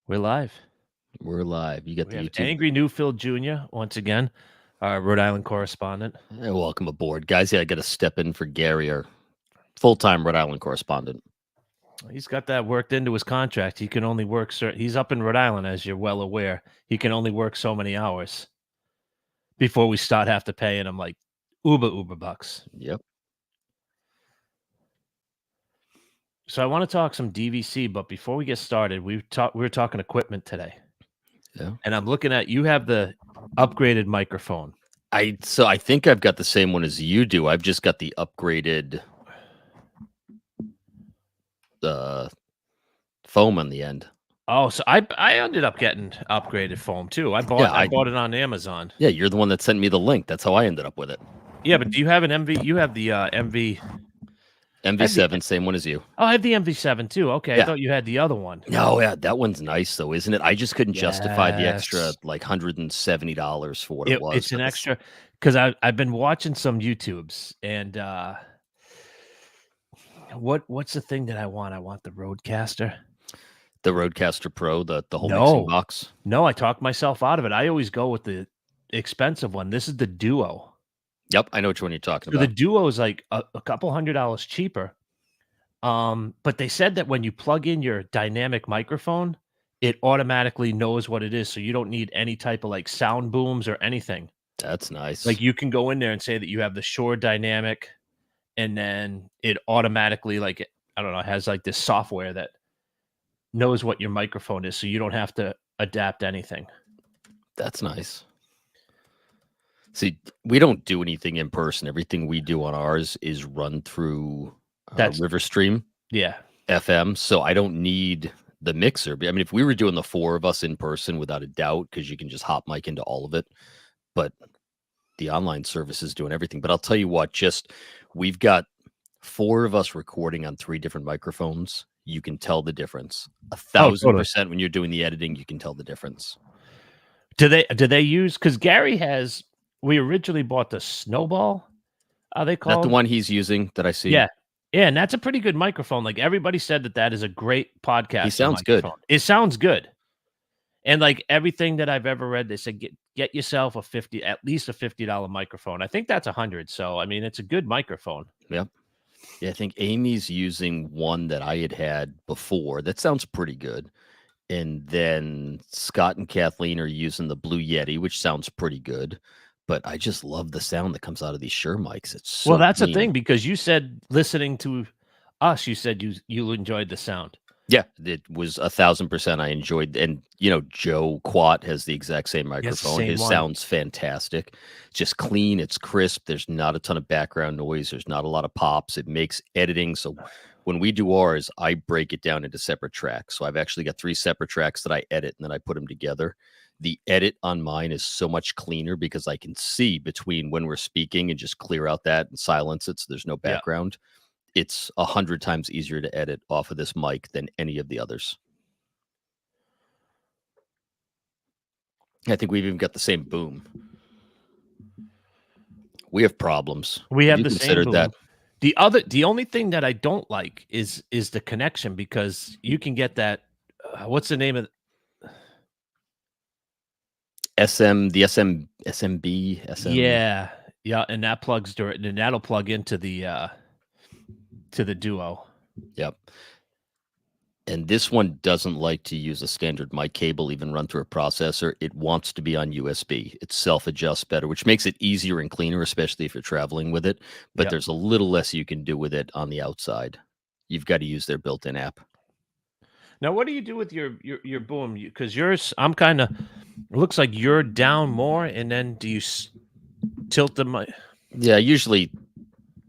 We're live. We're live. You got We the have YouTube. Angry Newfield Jr. once again, our Rhode Island correspondent. Welcome aboard, guys. Yeah, I got to step in for Gary, our full-time Rhode Island correspondent. He's got that worked into his contract. He can only work he's up in Rhode Island, as you're well aware. He can only work so many hours before we have to paying him like uber bucks. Yep. So I want to talk some DVC, but before we get started, we were talking equipment today. Yeah. And I'm looking at you have the upgraded microphone. I think I've got the same one as you do. I've just got the upgraded foam on the end. Oh, so I ended up getting upgraded foam too. I bought it on Amazon. Yeah, you're the one that sent me the link. That's how I ended up with it. Yeah, but do you have an MV? You have the MV7, same one as you. Oh, I have the MV7 too. Okay, Yeah. I thought you had the other one. No, yeah, that one's nice though, isn't it? I just couldn't justify the extra like $170 for what it was. It's an extra because I've been watching some YouTubes and what's the thing that I want? I want the Rodecaster. The Rodecaster Pro, the whole mixing box. No, I talked myself out of it. I always go with the expensive one. This is the Duo. Yep, I know which one you're talking So about. the Duo is like a couple $100 cheaper. But they said that when you plug in your dynamic microphone, it automatically knows what it is, so you don't need any type of like sound booms or anything. That's nice. Like you can go in there and say that you have the Shure Dynamic, and then it automatically it has like this software that knows what your microphone is, so you don't have to adapt anything. That's nice. See, we don't do anything in person. Everything we do on ours is run through Riverstream. Yeah. FM. So I don't need the mixer. I mean, if we were doing the four of us in person, without a doubt, because you can just hot mic into all of it. But the online service is doing everything. But I'll tell you what, we've got four of us recording on three different microphones. You can tell the difference. 1,000% when you're doing the editing, you can tell the difference. Do they use, because Gary we originally bought the Snowball. Are they called? That the one he's using that I see? Yeah. Yeah, and that's a pretty good microphone. Like everybody said that is a great podcast. He sounds good. It sounds good. And like everything that I've ever read, they said get yourself at least a $50 microphone. I think that's $100. So I mean, it's a good microphone. Yep. Yeah, I think Amy's using one that I had before. That sounds pretty good. And then Scott and Kathleen are using the Blue Yeti, which sounds pretty good. But I just love the sound that comes out of these Shure mics. It's so well, that's the thing, because you said listening to us, you said you enjoyed the sound. Yeah, it was 1,000%. I enjoyed, and Joe Quat has the exact same microphone. His sound's fantastic. It's just clean. It's crisp. There's not a ton of background noise. There's not a lot of pops. It makes editing. So when we do ours, I break it down into separate tracks. So I've actually got 3 separate tracks that I edit, and then I put them together. The edit on mine is so much cleaner because I can see between when we're speaking and just clear out that and silence it so there's no background. Yeah. It's 100 times easier to edit off of this mic than any of the others. I think we've even got the same boom. We have problems. We have the same boom. That. The only thing that I don't like is the connection, because you can get that. What's the name of SMB. Yeah, and that plugs direct, and that'll plug into the Duo. Yep. And this one doesn't like to use a standard mic cable, even run through a processor. It wants to be on USB. It self-adjusts better, which makes it easier and cleaner, especially if you're traveling with it. But there's a little less you can do with it on the outside. You've got to use their built-in app. Now, what do you do with your boom? Because yours, I'm kind of, it looks like you're down more, and then do you tilt the mic? Yeah, usually,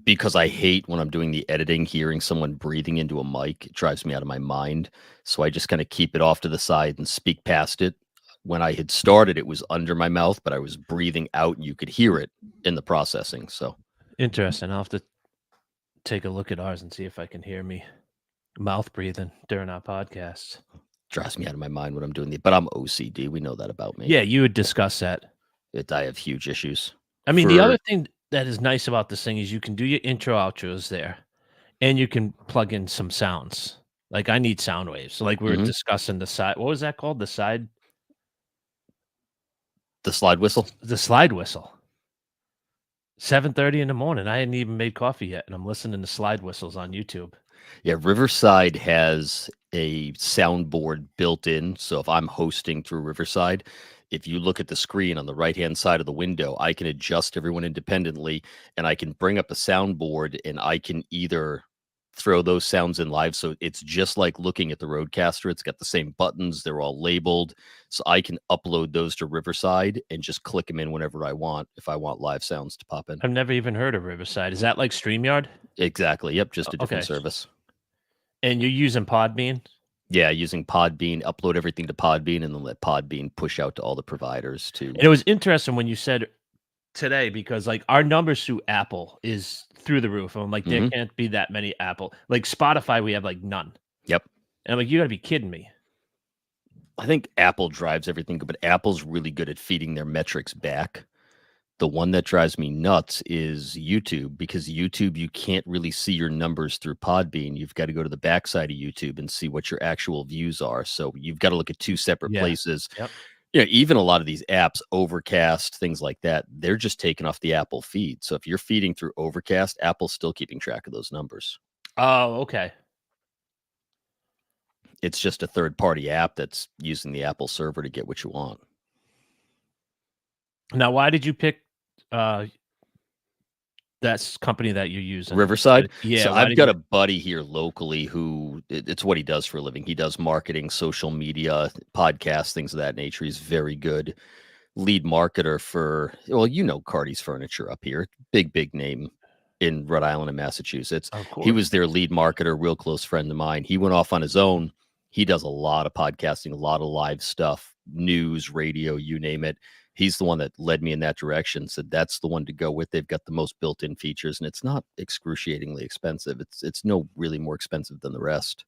because I hate when I'm doing the editing, hearing someone breathing into a mic. It drives me out of my mind. So I just kind of keep it off to the side and speak past it. When I had started, it was under my mouth, but I was breathing out, and you could hear it in the processing. So interesting. I'll have to take a look at ours and see if I can hear me mouth breathing during our podcasts. Drives me out of my mind when I'm doing but I'm OCD. We know that about me. Yeah, you would discuss that. I have huge issues. I mean, the other thing that is nice about this thing is you can do your intro outros there, and you can plug in some sounds. Like, I need sound waves. So, like, we were Mhm. discussing the side what was that called? The slide whistle? The slide whistle. 7:30 in the morning. I hadn't even made coffee yet, and I'm listening to slide whistles on YouTube. Yeah, Riverside has a soundboard built in. So if I'm hosting through Riverside, if you look at the screen on the right-hand side of the window, I can adjust everyone independently and I can bring up a soundboard and I can either throw those sounds in live. So it's just like looking at the Roadcaster. It's got the same buttons, they're all labeled. So I can upload those to Riverside and just click them in whenever I want if I want live sounds to pop in. I've never even heard of Riverside. Is that like StreamYard? Exactly. Yep, just a different Okay. service. And you're using Podbean? Yeah, using Podbean, upload everything to Podbean, and then let Podbean push out to all the providers to And it was interesting when you said today because, like, our numbers through Apple is through the roof. I'm like, there Mhm. can't be that many Apple like, Spotify, we have, like, none. Yep. And I'm like, "You gotta be kidding me." I think Apple drives everything, but Apple's really good at feeding their metrics back. The one that drives me nuts is YouTube because YouTube, you can't really see your numbers through Podbean. You've got to go to the backside of YouTube and see what your actual views are. So you've got to look at two separate Yeah. places. Yep. You know, even a lot of these apps, Overcast, things like that, they're just taking off the Apple feed. So if you're feeding through Overcast, Apple's still keeping track of those numbers. Oh, okay. It's just a third-party app that's using the Apple server to get what you want. Now why did you pick, uh, company that you're using? Riverside? Yeah, So why I've did you got a buddy here locally who it's what he does for a living. He does marketing, social media, podcasts, things of that nature. He's very good lead marketer for, well, you know, Cardi's Furniture up here. Big name in Rhode Island and Massachusetts. Of He course. was their lead marketer, real close friend of mine. He went off on his own. He does a lot of podcasting, a lot of live stuff, news, radio, you name it. He's the one that led me in that direction. Said that's the one to go with. They've got the most built-in features, and it's not excruciatingly expensive. It's no really more expensive than the rest.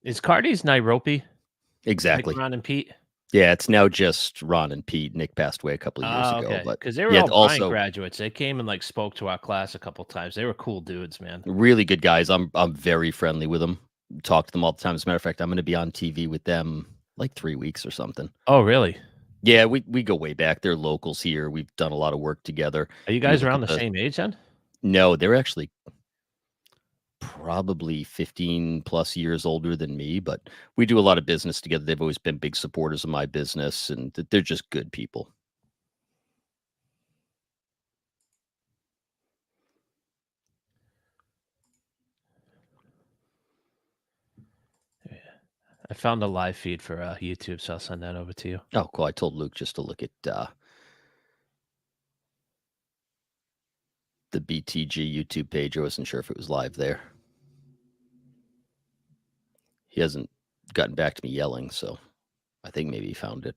Is Cardi's Nairobi? Like Exactly. Ron and Pete? Yeah, it's now just Ron and Pete. Nick passed away a couple of years Oh, ago, okay. but Because they were yeah, all Bryant also graduates. They came and, like, spoke to our class a couple times. They were cool dudes, man. really good guys. I'm very friendly with them. Talk to them all the time. As a matter of fact, I'm going to be on TV with them like 3 weeks or something. Oh, really? Yeah, we go way back. They're locals here. We've done a lot of work together. Are you If you guys look around at the the same age then? No, they're actually probably 15 plus years older than me, but we do a lot of business together. They've always been big supporters of my business, and they're just good people. Yeah. I found the live feed for, YouTube, so I'll send that over to you. Oh, cool. I told Luke just to look at the BTG YouTube page. I wasn't sure if it was live there. He hasn't gotten back to me yelling, so I think maybe he found it.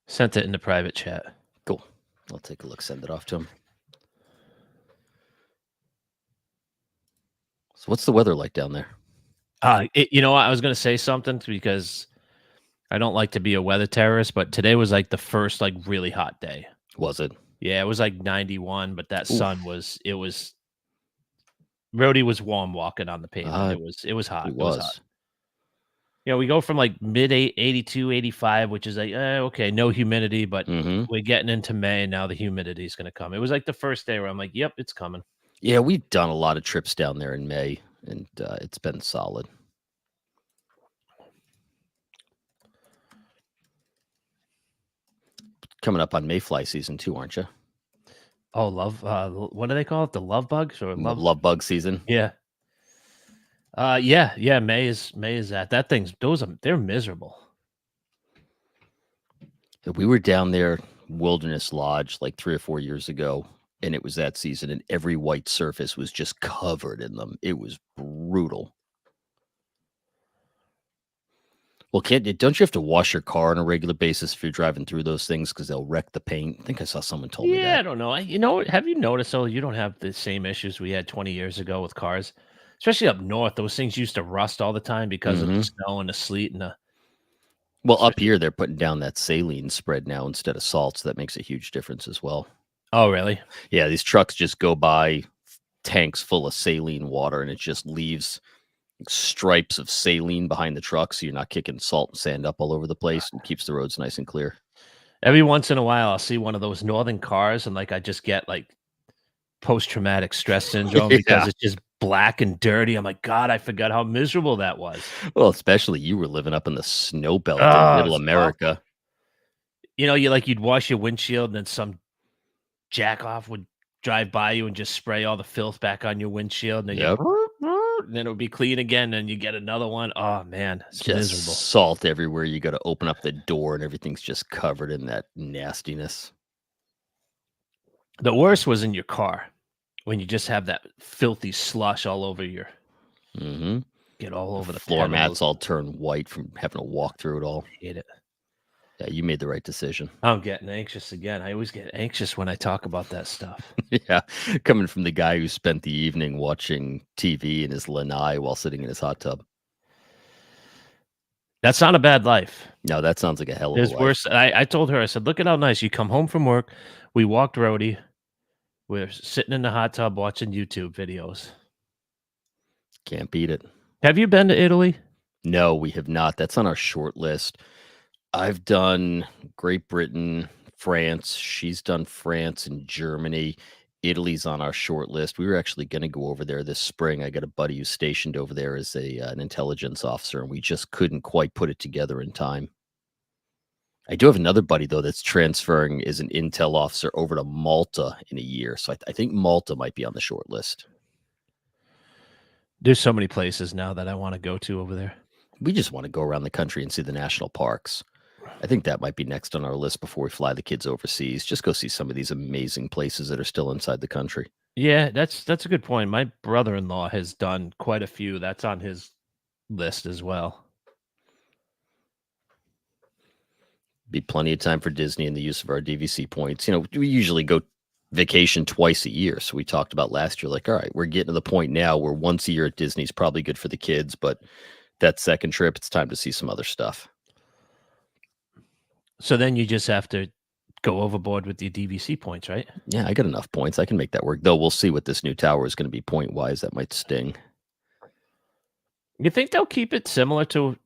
Sent it in the private chat. Cool. I'll take a look, send it off to him. So what's the weather like down there? You know what? I was gonna say something because I don't like to be a weather terrorist, but today was, like, the first, like, really hot day. Was it? Yeah, it was, like, 91, but that sun Oof. was Rody was warm walking on the pavement. It was hot. It It was hot. was. You know, we go from, like, mid 82, 85, which is like, okay, no humidity, but Mhm. we're getting into May, and now the humidity is gonna come. It was, like, the first day where I'm like, "Yep, it's coming." Yeah, we've done a lot of trips down there in May, and it's been solid. Coming up on mayfly season too, aren't you? Oh, what do they call it? The love bugs or love Love bug season. Yeah. Yeah, May is that they're miserable. We were down there, Wilderness Lodge, like 3 or 4 years ago, and it was that season, and every white surface was just covered in them. It was brutal. Well, don't you have to wash your car on a regular basis if you're driving through those things because they'll wreck the paint? I think I saw someone told me Yeah, that. I don't know. Have you noticed though, you don't have the same issues we had 20 years ago with cars, especially up north. Those things used to rust all the time because of the Mhm. snow and the sleet and the Well, up especially. here, they're putting down that saline spread now instead of salt, so that makes a huge difference as well. Oh, really? Yeah, these trucks just go by tanks full of saline water, and it just leaves stripes of saline behind the truck, so you're not kicking salt and sand up all over the place and keeps the roads nice and clear. Every once in a while, I'll see one of those northern cars, and like I just get like post-traumatic stress syndrome because Yeah. it's just black and dirty. I'm like, God, I forgot how miserable that was. Well, especially you were living up in the snow belt in Oh, middle it's awful. America. You'd wash your windshield, and then some jack off would drive by you and just spray all the filth back on your windshield, and then you Yep. and then it would be clean again, and you get another one. Oh man, it's Just miserable. salt everywhere. You gotta open up the door and everything's just covered in that nastiness. The worst was in your car when you just have that filthy slush all over your Mhm. get all The over the floor pedals. mats all turn white from having to walk through it all. Hate it. Yeah, you made the right decision. I'm getting anxious again. I always get anxious when I talk about that stuff. Yeah, coming from the guy who spent the evening watching TV in his lanai while sitting in his hot tub. That's not a bad life. No, that sounds like a hell of a There's life. worse. I told her, I said, "Look at how nice you come home from work. We walked roadie. We're sitting in the hot tub watching YouTube videos." Can't beat it. Have you been to Italy? No, we have not. That's on our short list. I've done Great Britain, France. She's done France and Germany. Italy's on our short list. We were actually going to go over there this spring. I got a buddy who's stationed over there as an intelligence officer, and we just couldn't quite put it together in time. I do have another buddy though that's transferring as an intel officer over to Malta in a year, so I think Malta might be on the short list. There's so many places now that I wanna go to over there. We just want to go around the country and see the national parks. I think that might be next on our list before we fly the kids overseas. Just go see some of these amazing places that are still inside the country. Yeah, that's a good point. My brother-in-law has done quite a few. That's on his list as well. Be plenty of time for Disney and the use of our DVC points. We usually go vacation twice a year. So we talked about last year, like, all right, we're getting to the point now where once a year at Disney is probably good for the kids, but that second trip, it's time to see some other stuff. So then you just have to go overboard with your DVC points, right? Yeah, I got enough points. I can make that work. Though we'll see what this new tower is going to be point wise. That might sting. You think they'll keep it similar to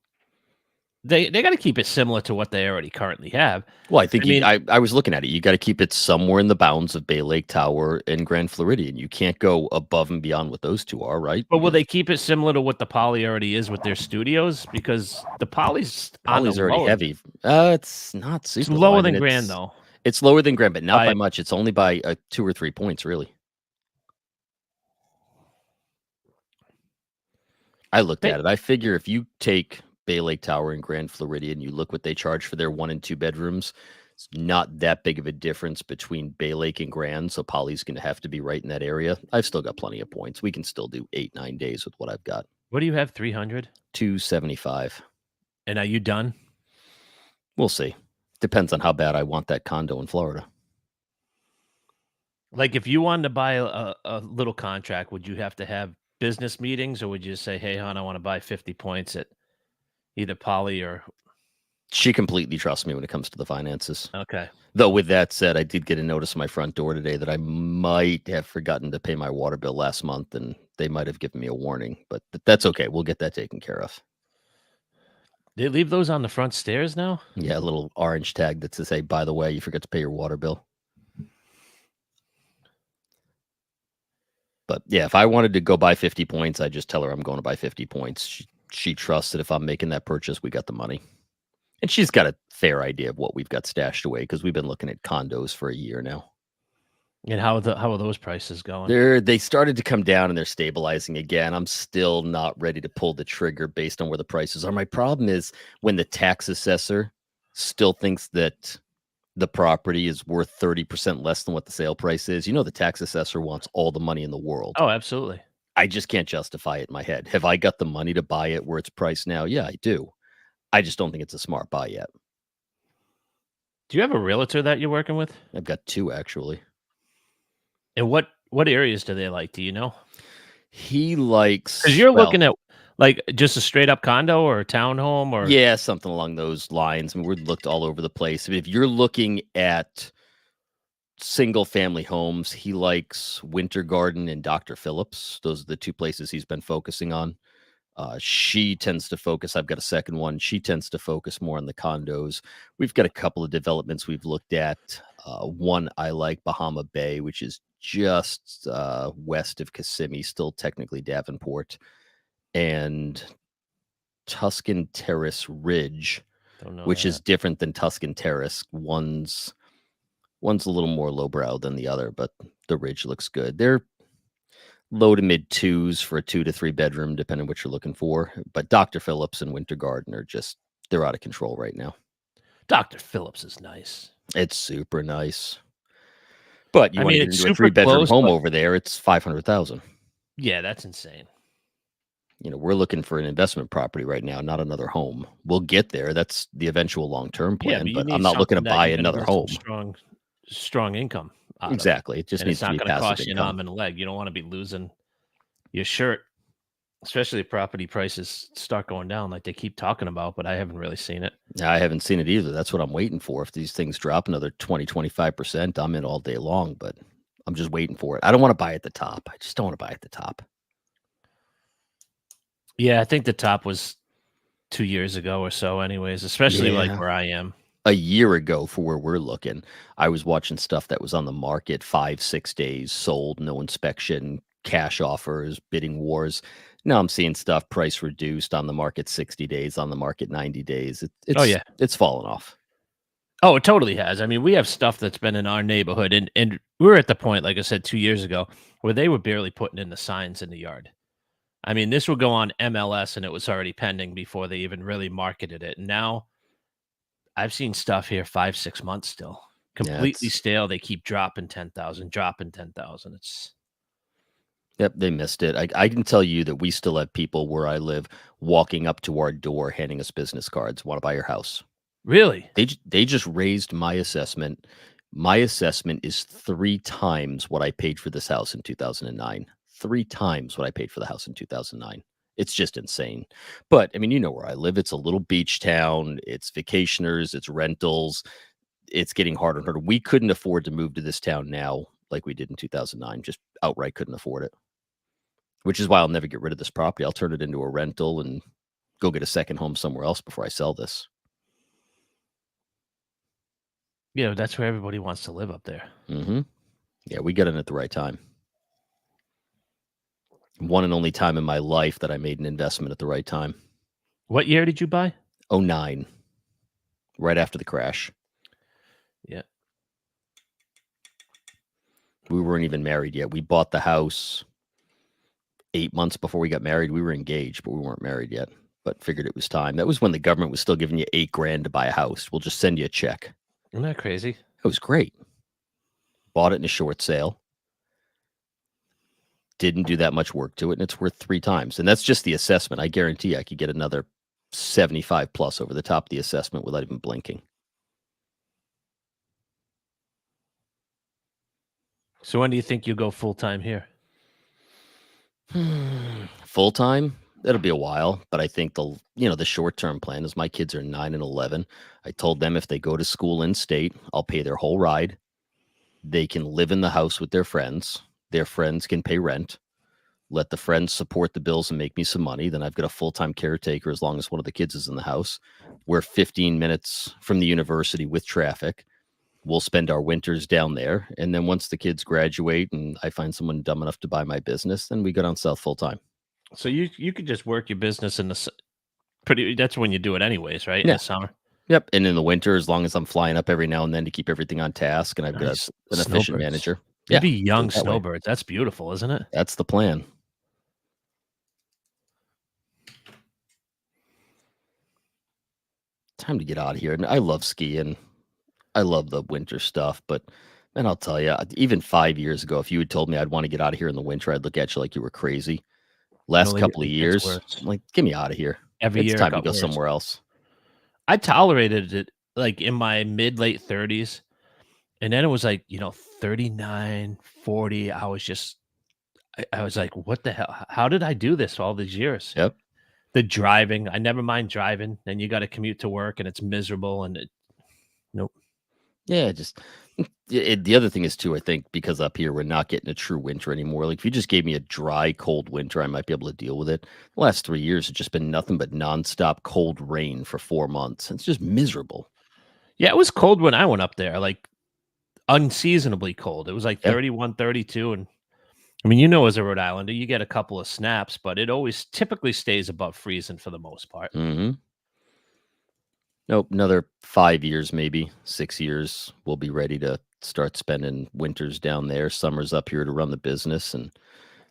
they gotta keep it similar to what they already currently have. Well, I think I mean, I was looking at it. You got to keep it somewhere in the bounds of Bay Lake Tower and Grand Floridian. You can't go above and beyond what those two are, right? but will Because they keep it similar to what the Poly already is with their studios? Because the Poly's on the Poly's already lower heavy. It's not it's super low. I lower mean, than Grand, though. it's lower than Grand, but not By by much. It's only by 2 or 3 points, really. I looked they at it. I figure if you take Bay Lake Tower and Grand Floridian, you look what they charge for their 1 and 2 bedrooms. It's not that big of a difference between Bay Lake and Grand, so Poly's going to have to be right in that area. I've still got plenty of points. We can still do 8, 9 days with what I've got. what do you have, 300? 275. And are you done? We'll see. Depends on how bad I want that condo in Florida. Like, if you wanted to buy a little contract, would you have to have business meetings, or would you say, "Hey, hon, I wanna buy 50 points at either Poly or" She completely trusts me when it comes to the finances. Okay. Though with that said, I did get a notice on my front door today that I might have forgotten to pay my water bill last month, and they might have given me a warning, but that's okay. We'll get that taken care of. They leave those on the front stairs now? Yeah, a little orange tag that says, "Hey, by the way, you forgot to pay your water bill." But yeah, if I wanted to go buy 50 points, I just tell her I'm going to buy 50 points. She trusts that if I'm making that purchase, we got the money. And she's got a fair idea of what we've got stashed away because we've been looking at condos for a year now. And how are those prices going? They started to come down and they're stabilizing again. I'm still not ready to pull the trigger based on where the prices are. My problem is when the tax assessor still thinks that the property is worth 30% less than what the sale price is. The tax assessor wants all the money in the world. Oh, absolutely. I just can't justify it in my head. Have I got the money to buy it where it's priced now? Yeah, I do. I just don't think it's a smart buy yet. Do you have a realtor that you're working with? I've got 2 actually. And what areas do they like? Do you know? He Because likes, you're well, looking at like just a straight up condo or a townhome or yeah, something along those lines. I mean, we're looked all over the place. I mean, if you're looking at single family homes, he likes Winter Garden and Dr. Phillips. Those are the 2 places he's been focusing on. She tends to focus. I've got a second one. She tends to focus more on the condos. We've got a couple of developments we've looked at. One I like, Bahama Bay, which is just west of Kissimmee, still technically Davenport, and Tuscan Terrace Ridge, don't know which that. is different than Tuscan Terrace. One's a little more lowbrow than the other, but the Ridge looks good. They're low to mid 2s for a 2 to 3 bedroom, depending what you're looking for. But Dr. Phillips and Winter Garden are just, they're out of control right now. Dr. Phillips is nice. It's super nice. But you I want to mean, get it's into a super 3-bedroom close, home but over there, it's 500,000. yeah, that's insane. We're looking for an investment property right now, not another home. We'll get there. That's the eventual long-term Yeah, plan, but you but I'm need not looking to something that buy you're gonna another get some home. strong income out of, Exactly. It just and needs it's to not be gonna passive cost you an income. arm and a leg. You don't wanna be losing your shirt, especially if property prices start going down like they keep talking about, but I haven't really seen it. I haven't seen it either. That's what I'm waiting for. If these things drop another 20, 25%, I'm in all day long, but I'm just waiting for it. I don't want to buy at the top. I just don't want to buy at the top. Yeah, I think the top was 2 years ago or so anyways, especially, like, Yeah. where I am. A year ago, for where we're looking, I was watching stuff that was on the market 5, 6 days, sold, no inspection, cash offers, bidding wars. Now I'm seeing stuff price reduced on the market 60 days, on the market 90 days. Oh, yeah. It's fallen off. Oh, it totally has. I mean, we have stuff that's been in our neighborhood, and we're at the point, like I said, 2 years ago, where they were barely putting in the signs in the yard. I mean, this would go on MLS, and it was already pending before they even really marketed it, and now I've seen stuff here 5, 6 months still. Yeah, Completely stale, they keep dropping 10,000, dropping 10,000. It's yep, they missed it. I can tell you that we still have people where I live walking up to our door, handing us business cards. Want to buy your house? really? They just raised my assessment. My assessment is 3 times what I paid for this house in 2009. 3 times what I paid for the house in 2009. It's just insane. But I mean, you know where I live. It's a little beach town. It's vacationers. It's rentals. It's getting harder and harder. We couldn't afford to move to this town now like we did in 2009. Just outright couldn't afford it. Which is why I'll never get rid of this property. I'll turn it into a rental and go get a second home somewhere else before I sell this. Yeah, that's where everybody wants to live up there. Mm-hmm. Yeah, we got in at the right time. One and only time in my life that I made an investment at the right time. What year did you buy? 09, right after the crash. Yeah. We weren't even married yet. We bought the house 8 months before we got married. We were engaged, but we weren't married yet. But figured it was time. That was when the government was still giving you $8,000 to buy a house. We'll just send you a check. Isn't that crazy? It was great. Bought it in a short sale. Didn't do that much work to it, and it's worth 3 times. And that's just the assessment. I guarantee I could get another 75 plus over the top of the assessment without even blinking. So when do you think you'll go full-time here? Full time, it'll be a while, but I think the short-term plan is my kids are 9 and 11. I told them if they go to school in state, I'll pay their whole ride. They can live in the house with their friends. Their friends can pay rent. Let the friends support the bills and make me some money. Then I've got a full-time caretaker as long as one of the kids is in the house. We're 15 minutes from the university with traffic. We'll spend our winters down there. And then once the kids graduate and I find someone dumb enough to buy my business, then we go down south full-time. So you could just work your business in the that's when you do it anyways, right? In Yeah. the summer. Yep. And in the winter, as long as I'm flying up every now and then to keep everything on task and I've got Nice. an efficient Snowbirds. manager. Maybe Yeah, young do it that way. snowbirds. That's beautiful, isn't it? That's the plan. Time to get out of here. And I love skiing. I love the winter stuff, but man, I'll tell you, even 5 years ago, if you had told me I'd want to get out of here in the winter, I'd look at you like you were crazy. Last Only couple of it gets years, worse. I'm like, get me out of here. Every It's year it time to got go worse. somewhere else. I tolerated it like in my mid late 30s, and then it was like, 39, 40. I was like, what the hell? How did I do this all these years? Yep. The driving, I never mind driving, and you got to commute to work, and it's miserable, and nope. Yeah, the other thing is too, I think because up here we're not getting a true winter anymore. Like if you just gave me a dry, cold winter, I might be able to deal with it. The last 3 years it's just been nothing but nonstop cold rain for 4 months. It's just miserable. Yeah, it was cold when I went up there, like unseasonably cold. It was like Yeah. 31, 32, and I mean, as a Rhode Islander, you get a couple of snaps, but it always typically stays above freezing for the most part. Mm-hmm. Nope, another 5 years, maybe 6 years, we'll be ready to start spending winters down there, summers up here to run the business and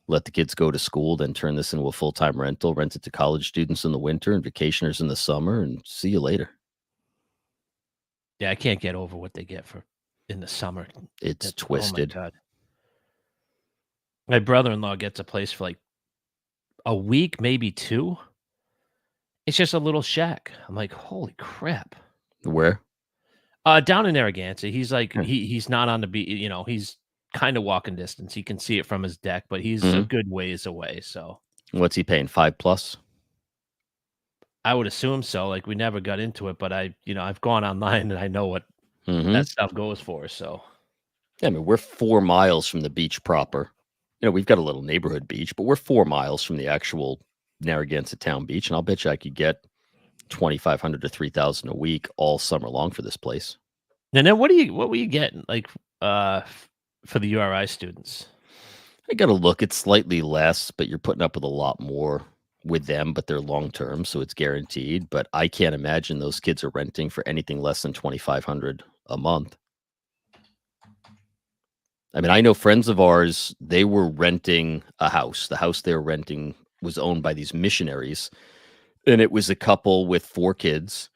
let the kids go to school, then turn this into a full-time rental, rent it to college students in the winter and vacationers in the summer, and see you later. Yeah, I can't get over what they get for in the summer. It's Oh my twisted. god. My brother-in-law gets a place for like a week, maybe 2. It's just a little shack. I'm like, "Holy crap." Where? Down in Narragansett, he's like Huh. he's not on the beach, he's kinda walking distance. He can see it from his deck, but he's a Mhm. good ways away, so What's he paying, 5 plus? I would assume so. Like, we never got into it, but I've gone online and I know what that Mhm. stuff goes for, so Yeah, I mean, we're 4 miles from the beach proper. We've got a little neighborhood beach, but we're 4 miles from the actual Narragansett town beach, and I'll bet you I could get 2,500 to 3,000 a week all summer long for this place. and then what were you getting, like, for the URI students? I gotta look, it's slightly less, but you're putting up with a lot more with them, but they're long term, so it's guaranteed. But I can't imagine those kids are renting for anything less than 2,500 a month. I mean, I know friends of ours, they were renting a house. The house they were renting was owned by these missionaries, and it was a couple with 4 kids,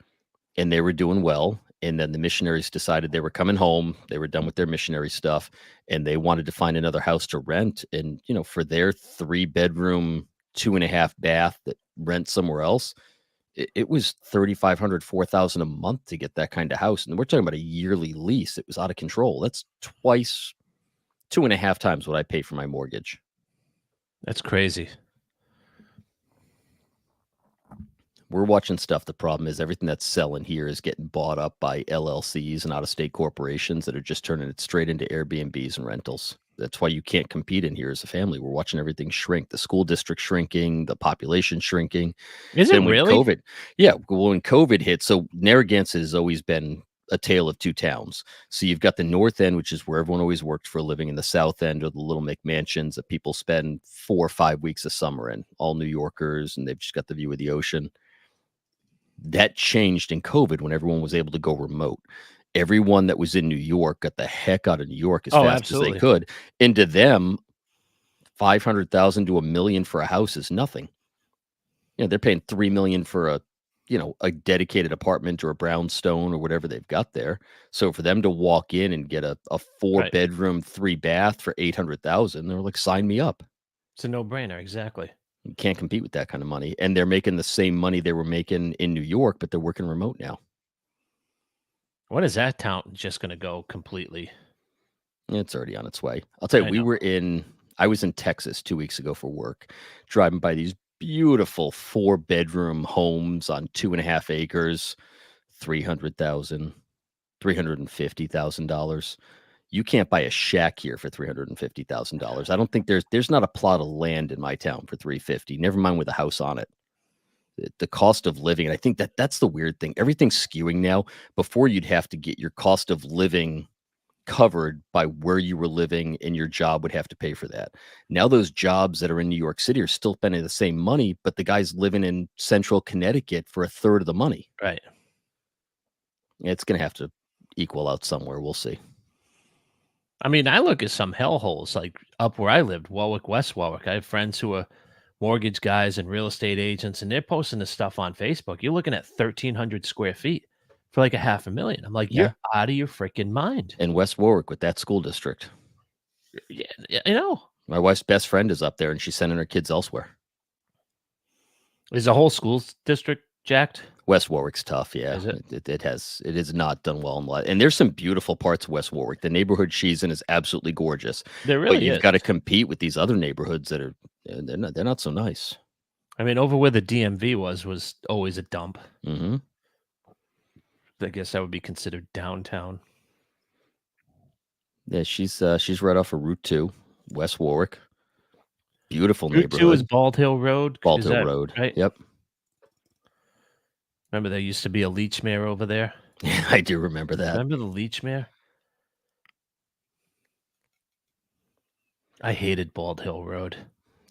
and they were doing well. And then the missionaries decided they were coming home. They were done with their missionary stuff, and they wanted to find another house to rent. And for their 3 bedroom, 2.5 bath that rent somewhere else, it was 3,500, 4,000 a month to get that kind of house. And we're talking about a yearly lease. It was out of control. That's twice, 2.5 times what I pay for my mortgage. That's crazy. We're watching stuff. The problem is everything that's selling here is getting bought up by LLCs and out-of-state corporations that are just turning it straight into Airbnbs and rentals. That's why you can't compete in here as a family. We're watching everything shrink. The school district shrinking, the population shrinking. Is it Then when really? COVID, yeah, well, when COVID hit, so Narragansett has always been a tale of two towns. So you've got the north end, which is where everyone always worked for a living, and the south end are the little McMansions that people spend 4 or 5 weeks of summer in, all New Yorkers, and they've just got the view of the ocean. That changed in COVID when everyone was able to go remote. Everyone that was in New York got the heck out of New York as Oh, fast as they absolutely. could. And to them, 500,000 to $1,000,000 for a house is nothing. They're paying 3,000,000 for a dedicated apartment or a brownstone or whatever they've got there. So for them to walk in and get a Right. 4 bedroom, 3 bath for 800,000, they're like, sign me up. It's a no-brainer, exactly. You can't compete with that kind of money. And they're making the same money they were making in New York, but they're working remote now. When is that town just gonna go completely? It's already on its way. I'll tell you, I know. I was in Texas 2 weeks ago for work, driving by these beautiful 4 bedroom homes on 2.5 acres, 300,000, $350,000. You can't buy a shack here for $350,000. I don't think there's not a plot of land in my town for 350. Never mind with a house on it. The cost of living, and I think that's the weird thing. Everything's skewing now. Before you'd have to get your cost of living covered by where you were living, and your job would have to pay for that. Now those jobs that are in New York City are still spending the same money, but the guy's living in central Connecticut for a third of the money. Right. It's going to have to equal out somewhere. We'll see. I mean, I look at some hellholes, like, up where I lived, Warwick, West Warwick. I have friends who are mortgage guys and real estate agents, and they're posting this stuff on Facebook. You're looking at 1,300 square feet for, like, a 500,000. I'm like, "You're Yeah. out of your freaking mind." In West Warwick with that school district. Yeah, yeah, I know. My wife's best friend is up there and she's sending her kids elsewhere. Is the whole school district jacked? West Warwick's tough, yeah. Is it? It has not done well in life. And there's some beautiful parts of West Warwick. The neighborhood she's in is absolutely gorgeous. There But really you've is. got to compete with these other neighborhoods that are they're not so nice. I mean, over where the DMV was always a dump. Mm-hmm. I guess that would be considered downtown. Yeah, she's right off of Route 2, West Warwick. Beautiful Route 2 is neighborhood. Bald Hill Road. Bald Is Hill that Road. right? Yep. Remember there used to be a Leechmere over there? Yeah, I do remember that. Remember the Leechmere? I hated Bald Hill Road.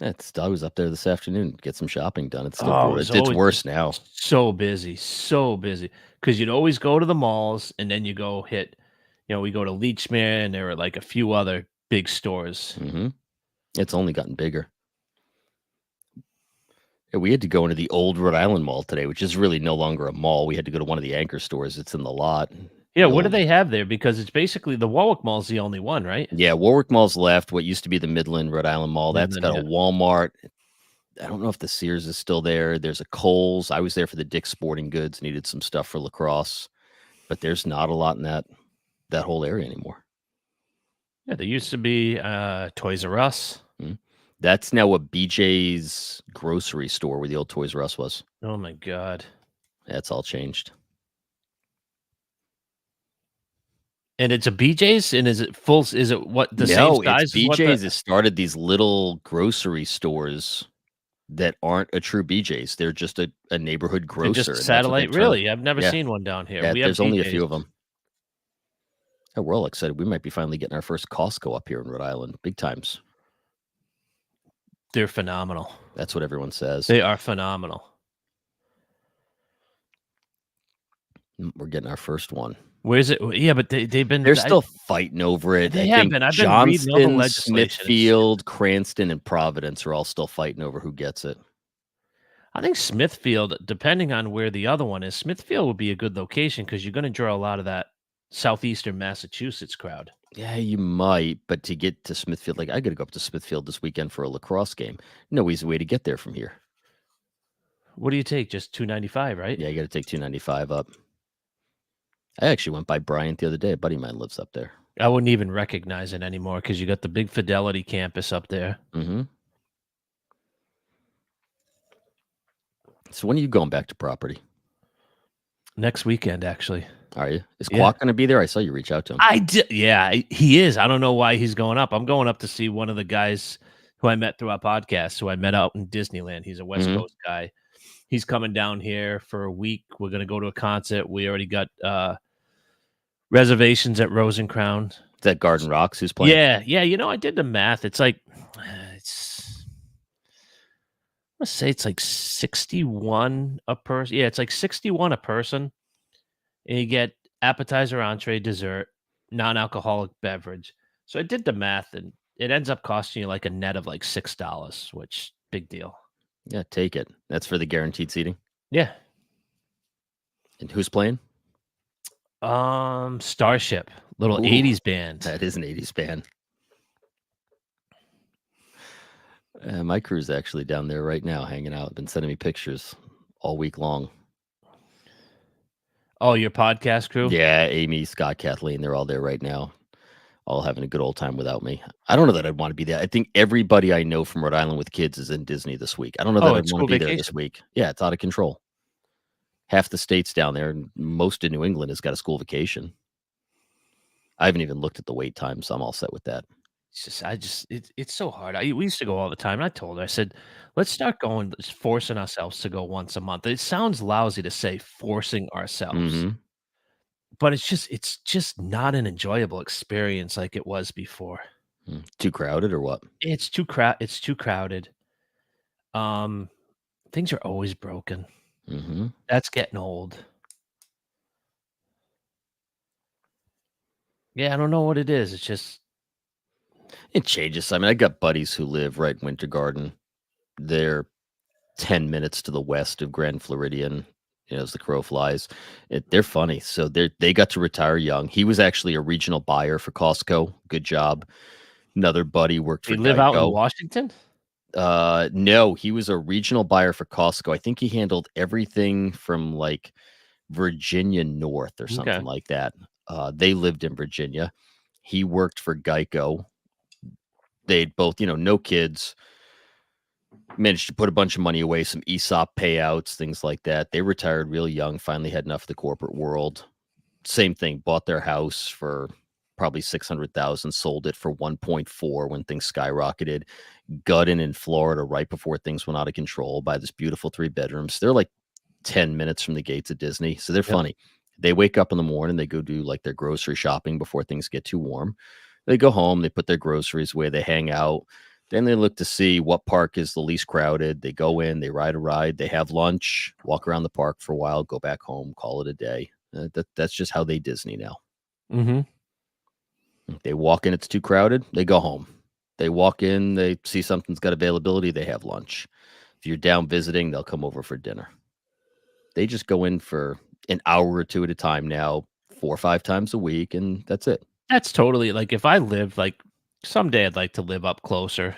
I was up there this afternoon to get some shopping done. It's still Oh, it's worse now. So busy, because you'd always go to the malls and then you go hit, we go to Leechmere and there were like a few other big stores. Mm-hmm. It's only gotten bigger. Yeah, we had to go into the old Rhode Island Mall today, which is really no longer a mall. We had to go to one of the anchor stores. It's in the lot. Yeah, what do they have there? Because it's basically the Warwick Mall's the only one, right? Yeah, Warwick Mall's left. What used to be the Midland Rhode Island Mall, that's got a Walmart. I don't know if the Sears is still there. There's a Kohl's. I was there for the Dick's Sporting Goods, needed some stuff for lacrosse, but there's not a lot in that whole area anymore. Yeah, there used to be Toys R Us. Mm-hmm. That's now a BJ's grocery store where the old Toys R Us was. Oh my God. That's all changed. And it's a BJ's, and is it what the same size? No, BJ's has started these little grocery stores that aren't a true BJ's. They're just a neighborhood grocer. Just a satellite. Really? I've never seen one down here. Yeah, there's only a few of them. Yeah, we're all excited. We might be finally getting our first Costco up here in Rhode Island. Big times. They're phenomenal. That's what everyone says. They are phenomenal. We're getting our first one. Where's it? Yeah, but they're still fighting over it. They have been. I've been reading all the legislation. Smithfield, Cranston, and Providence are all still fighting over who gets it. I think Smithfield, depending on where the other one is, Smithfield would be a good location because you're going to draw a lot of that southeastern Massachusetts crowd. Yeah, you might, but to get to Smithfield, I got to go up to Smithfield this weekend for a lacrosse game. No easy way to get there from here. What do you take? Just 295, right? Yeah, you got to take 295 up. I actually went by Bryant the other day. A buddy of mine lives up there. I wouldn't even recognize it anymore because you got the big Fidelity campus up there. Mm-hmm. So when are you going back to property? Next weekend, actually. Are you? Is Quack going to be there? I saw you reach out to him. I did. Yeah, he is. I don't know why he's going up. I'm going up to see one of the guys who I met through our podcast, who I met out in Disneyland. He's a West Coast guy. He's coming down here for a week. We're going to go to a concert. We already got reservations at Rose and Crown. Is that Garden Rocks who's playing? Yeah. I did the math. It's like, let's say it's like 61 a person. Yeah, it's like 61 a person. And you get appetizer, entree, dessert, non-alcoholic beverage. So I did the math, and it ends up costing you like a net of like $6, which big deal. Yeah, take it. That's for the guaranteed seating. Yeah. And who's playing? Starship, little 80s band. That is an 80s band. My crew's actually down there right now, hanging out. Been sending me pictures all week long. Oh, your podcast crew? Yeah, Amy, Scott, Kathleen, they're all there right now, all having a good old time without me. I don't know that I'd want to be there. I think everybody I know from Rhode Island with kids is in Disney this week. I don't know that I'd want to be there this week. Yeah, it's out of control. Half the state's down there, and most of New England has got a school vacation. I haven't even looked at the wait time, so I'm all set with that. It's so hard. We used to go all the time. And I told her, I said, let's start going, forcing ourselves to go once a month. It sounds lousy to say forcing ourselves, but it's just not an enjoyable experience like it was before. Too crowded or what? It's too crowded. Things are always broken. That's getting old. Yeah, I don't know what it is. It's just. It changes. I mean, I got buddies who live right in Winter Garden. They're 10 minutes to the west of Grand Floridian, as the crow flies. They're funny. So they got to retire young. He was actually a regional buyer for Costco. Good job. Another buddy worked for They live out in Washington? No, he was a regional buyer for Costco. I think he handled everything from like Virginia North or Okay. something like that. They lived in Virginia. He worked for Geico. They'd both, no kids, managed to put a bunch of money away, some ESOP payouts, things like that. They retired real young, finally had enough of the corporate world. Same thing, bought their house for probably 600,000, sold it for 1.4 when things skyrocketed. Got in Florida right before things went out of control, by this beautiful 3 bedrooms. They're like 10 minutes from the gates of Disney. So they're Yep. funny. They wake up in the morning, they go do like their grocery shopping before things get too warm. They go home, they put their groceries away, they hang out. Then they look to see what park is the least crowded. They go in, they ride a ride, they have lunch, walk around the park for a while, go back home, call it a day. That's just how they Disney now. Mm-hmm. They walk in, it's too crowded, they go home. They walk in, they see something's got availability, they have lunch. If you're down visiting, they'll come over for dinner. They just go in for an hour or 2 at a time now, 4 or 5 times a week, and that's it. That's totally like if I lived like someday I'd like to live up closer.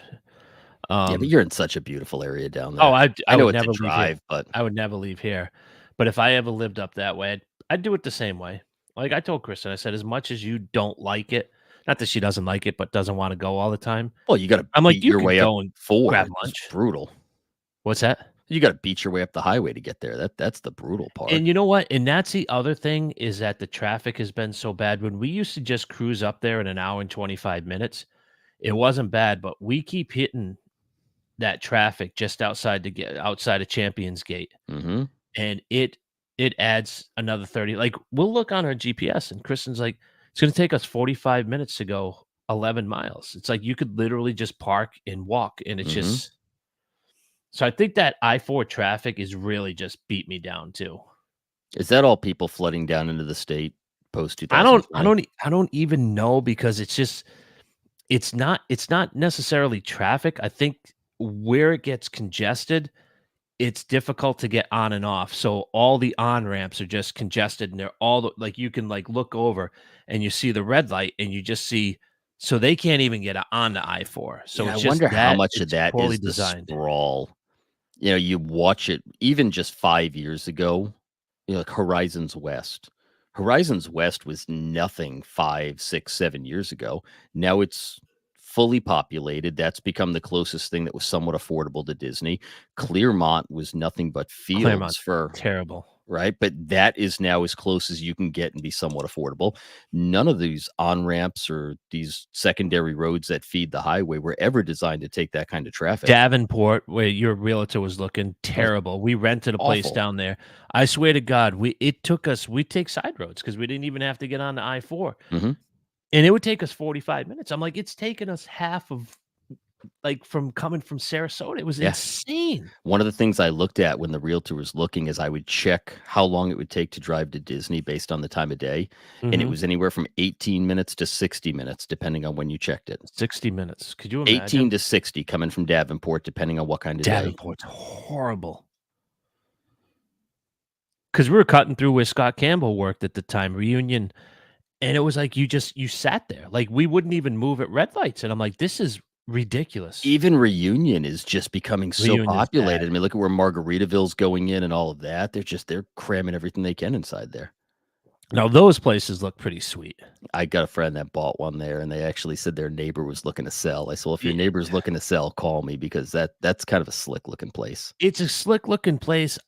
Yeah, but you're in such a beautiful area down Oh, there. I I know would it's a never leave here. drive, but I would never leave here. But if I ever lived up that way, I'd do it the same way. Like I told Kristen, I said, as much as you don't like it, not that she doesn't like it, but doesn't want to go all the time. well, you gotta I'm like, beat you your could way up go and 4. grab It's lunch. brutal. What's that? You gotta beat your way up the highway to get there. That's the brutal part. And you know what? And that's the other thing is that the traffic has been so bad. When we used to just cruise up there in an hour and 25 minutes, it wasn't bad, but we keep hitting that traffic just outside to get outside of Champions Gate. Mhm. And it adds another 30. Like, we'll look on our GPS and Kristen's like, "It's gonna take us 45 minutes to go 11 miles." It's like you could literally just park and walk, and it's Mhm. just so I think that I-4 traffic is really just beat me down too. Is that all people flooding down into the state post I don't I 2020? don't e I don't even know because it's just it's not necessarily traffic. I think where it gets congested, it's difficult to get on and off. So all the on ramps are just congested and they're all like you can like look over and you see the red light and you just see so they can't even get on the I-4. So Yeah, I it's just wonder how that much of it's that poorly is the designed. sprawl. You watch it even just 5 years ago, like Horizons West. Horizons West was nothing 5, 6, 7 years ago. Now it's fully populated. That's become the closest thing that was somewhat affordable to Disney. Claremont was nothing but fields Claremont's for terrible. right? But that is now as close as you can get and be somewhat affordable. None of these on ramps or these secondary roads that feed the highway were ever designed to take that kind of traffic. Davenport, where your realtor was looking Oh, terrible. We rented a place awful. down there. I swear to God, we take side roads because we didn't even have to get on the I-4. Hmm. And it would take us 45 minutes. I'm like, it's taken us half of like from coming from Sarasota. It was Yeah. insane. One of the things I looked at when the realtor was looking is I would check how long it would take to drive to Disney based on the time of day. And it Mhm. was anywhere from 18 minutes to 60 minutes, depending on when you checked it. 60 minutes. Could you 18 imagine? to 60 coming from Davenport, depending on what kind of day. Davenport's horrible. Because we were cutting through where Scott Campbell worked at the time, Reunion, and it was like you sat there. Like, we wouldn't even move at red lights, and I'm like, "This is ridiculous." Even Reunion is just becoming so Reunion's bad. populated. I mean, look at where Margaritaville's going in and all of that. They're cramming everything they can inside there. Now those places look pretty sweet. I got a friend that bought one there, and they actually said their neighbor was looking to sell. I said, "Well, if your Yeah, neighbor's looking to sell, call me because that's kind of a slick looking place." it's a slick looking place,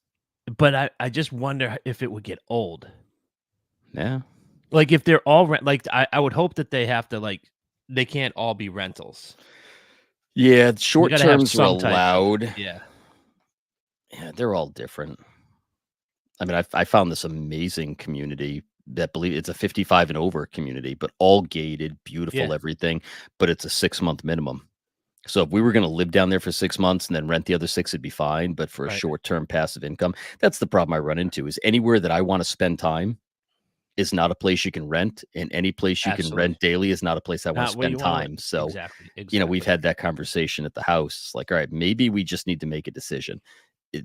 but I just wonder if it would get old. Yeah. Like, if they're all like, I would hope that they have to, like they can't all be rentals. Yeah, You short gotta have terms are some type of allowed. yeah. Yeah, they're all different. I mean, I found this amazing community that believe it's a 55 and over community, but all gated, Yeah, beautiful, everything. But it's a 6-month minimum. So if we were going to live down there for 6 months and then rent the other 6, it'd be fine. But for a right. short-term passive income, that's the problem I run into is anywhere that I want to spend time is not a place you can rent, and any place you can Absolutely. rent daily is not a place I want to Not where you spend wanna live. time. So, Exactly, we've exactly. had that conversation at the house. It's like, all right, maybe we just need to make a decision.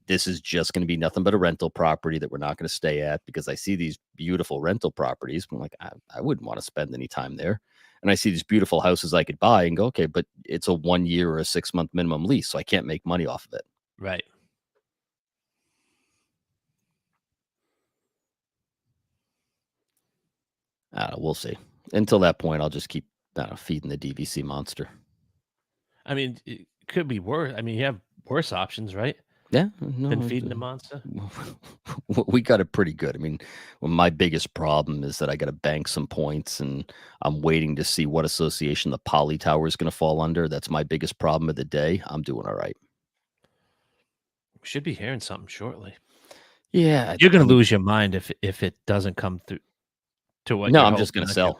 This is just going to be nothing but a rental property that we're not going to stay at because I see these beautiful rental properties. I'm like, I wouldn't want to spend any time there. and I see these beautiful houses I could buy and go, okay, but it's a 1 year or a 6-month minimum lease, so I can't make money off of it. Right. We'll see. Until that point, I'll just keep feeding the DVC monster. I mean, it could be worse. I mean, you have worse options, right? Yeah, Than feeding the monster. We got it pretty good. I mean, my biggest problem is that I got to bank some points, and I'm waiting to see what association the Poly Tower is going to fall under. That's my biggest problem of the day. I'm doing all right. We should be hearing something shortly. Yeah, you're going to lose your mind if it doesn't come through to what. No, I'm just going to sell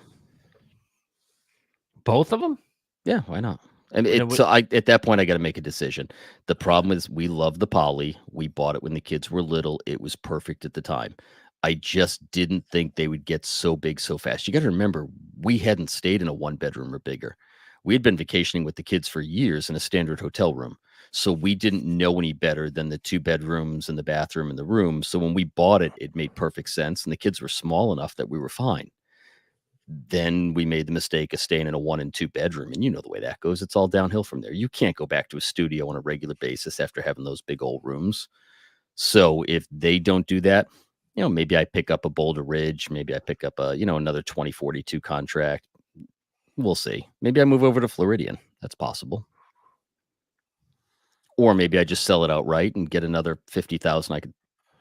both of them. Yeah, why not? And at that point, I got to make a decision. The problem is we love the Poly. We bought it when the kids were little. It was perfect at the time. I just didn't think they would get so big so fast. You got to remember, we hadn't stayed in a 1-bedroom or bigger. We had been vacationing with the kids for years in a standard hotel room. So we didn't know any better than the 2 bedrooms and the bathroom and the room. So when we bought it, it made perfect sense. And the kids were small enough that we were fine. Then we made the mistake of staying in a 1 and 2 bedroom. And you know the way that goes. It's all downhill from there. You can't go back to a studio on a regular basis after having those big old rooms. So if they don't do that, maybe I pick up a Boulder Ridge. Maybe I pick up a, another 2042 contract. We'll see. Maybe I move over to Floridian. That's possible. Or maybe I just sell it outright and get another 50,000. I could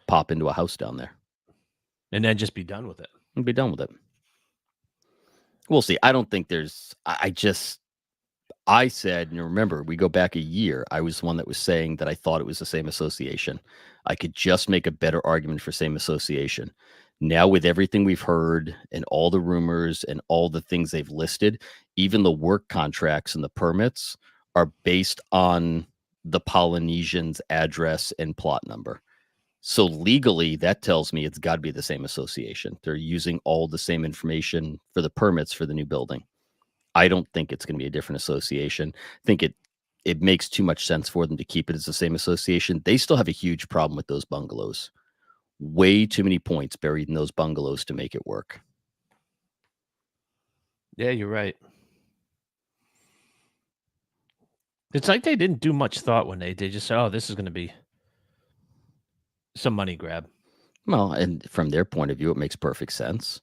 pop into a house down there. And then just be done with it. And be done with it. We'll see. I don't think there's, I said, and remember, we go back a year. I was the one that was saying that I thought it was the same association. I could just make a better argument for same association. Now, with everything we've heard and all the rumors and all the things they've listed, even the work contracts and the permits are based on the Polynesian's address and plot number. So legally, that tells me it's got to be the same association. They're using all the same information for the permits for the new building. I don't think it's going to be a different association. I think it makes too much sense for them to keep it as the same association. They still have a huge problem with those bungalows. Way too many points buried in those bungalows to make it work. Yeah, you're right. It's like they didn't do much thought when they just said, oh, this is going to be some money grab. Well, and from their point of view, it makes perfect sense.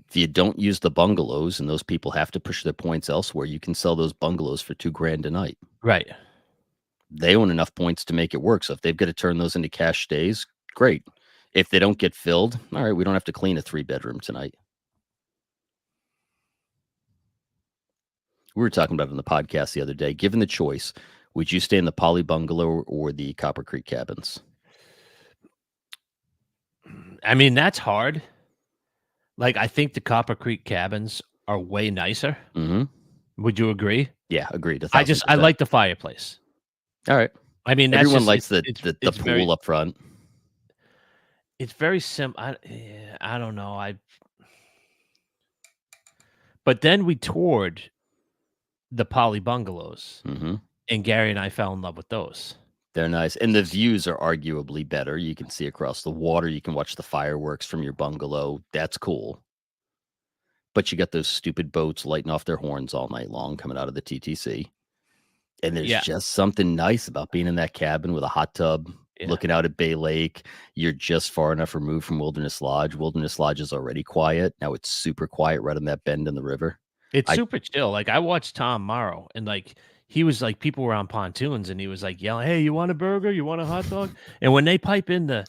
If you don't use the bungalows and those people have to push their points elsewhere, you can sell those bungalows for $2,000 a night. Right. They own enough points to make it work. So if they've got to turn those into cash stays, great. If they don't get filled, all right, we don't have to clean a 3-bedroom tonight. We were talking about it on the podcast the other day. Given the choice, would you stay in the Poly bungalow or the Copper Creek cabins? I mean, that's hard. Like, I think the Copper Creek cabins are way nicer. Mm-hmm. Would you agree? Yeah, agreed. I like the fireplace. All right. I mean, everyone likes the pool up front. It's very simple. I don't know. But then we toured the Poly bungalows, and Gary and I fell in love with those. They're nice. And the views are arguably better. You can see across the water. You can watch the fireworks from your bungalow. That's cool. But you got those stupid boats lighting off their horns all night long coming out of the TTC. And there's just something nice about being in that cabin with a hot tub, looking out at Bay Lake. You're just far enough removed from Wilderness Lodge. Wilderness Lodge is already quiet. Now it's super quiet right on that bend in the river. It's super chill. Like, I watched Tom Morrow, and like, he was like, people were on pontoons, and he was like yelling, "Hey, you want a burger? You want a hot dog?" And when they pipe in the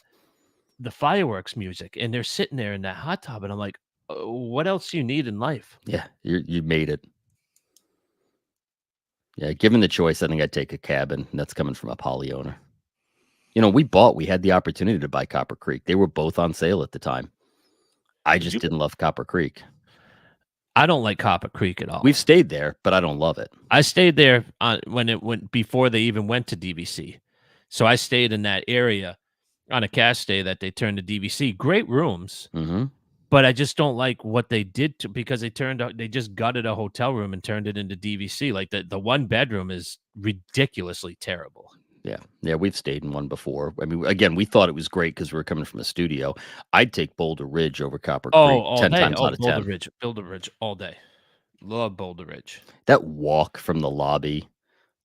fireworks music, and they're sitting there in that hot tub, and I'm like, what else do you need in life? Yeah, you made it. Yeah, given the choice, I think I'd take a cabin, and that's coming from a Poly owner. We had the opportunity to buy Copper Creek. They were both on sale at the time. I just didn't love Copper Creek. I don't like Copper Creek at all. We've stayed there, but I don't love it. I stayed there before they even went to DVC. So I stayed in that area on a cash stay that they turned to DVC. Great rooms, but I just don't like what they did because they just gutted a hotel room and turned it into DVC. Like the 1-bedroom is ridiculously terrible. Yeah, we've stayed in one before. I mean, again, we thought it was great because we were coming from a studio. I'd take Boulder Ridge over Copper Creek 10 times out of 10. Boulder Ridge all day. Love Boulder Ridge. That walk from the lobby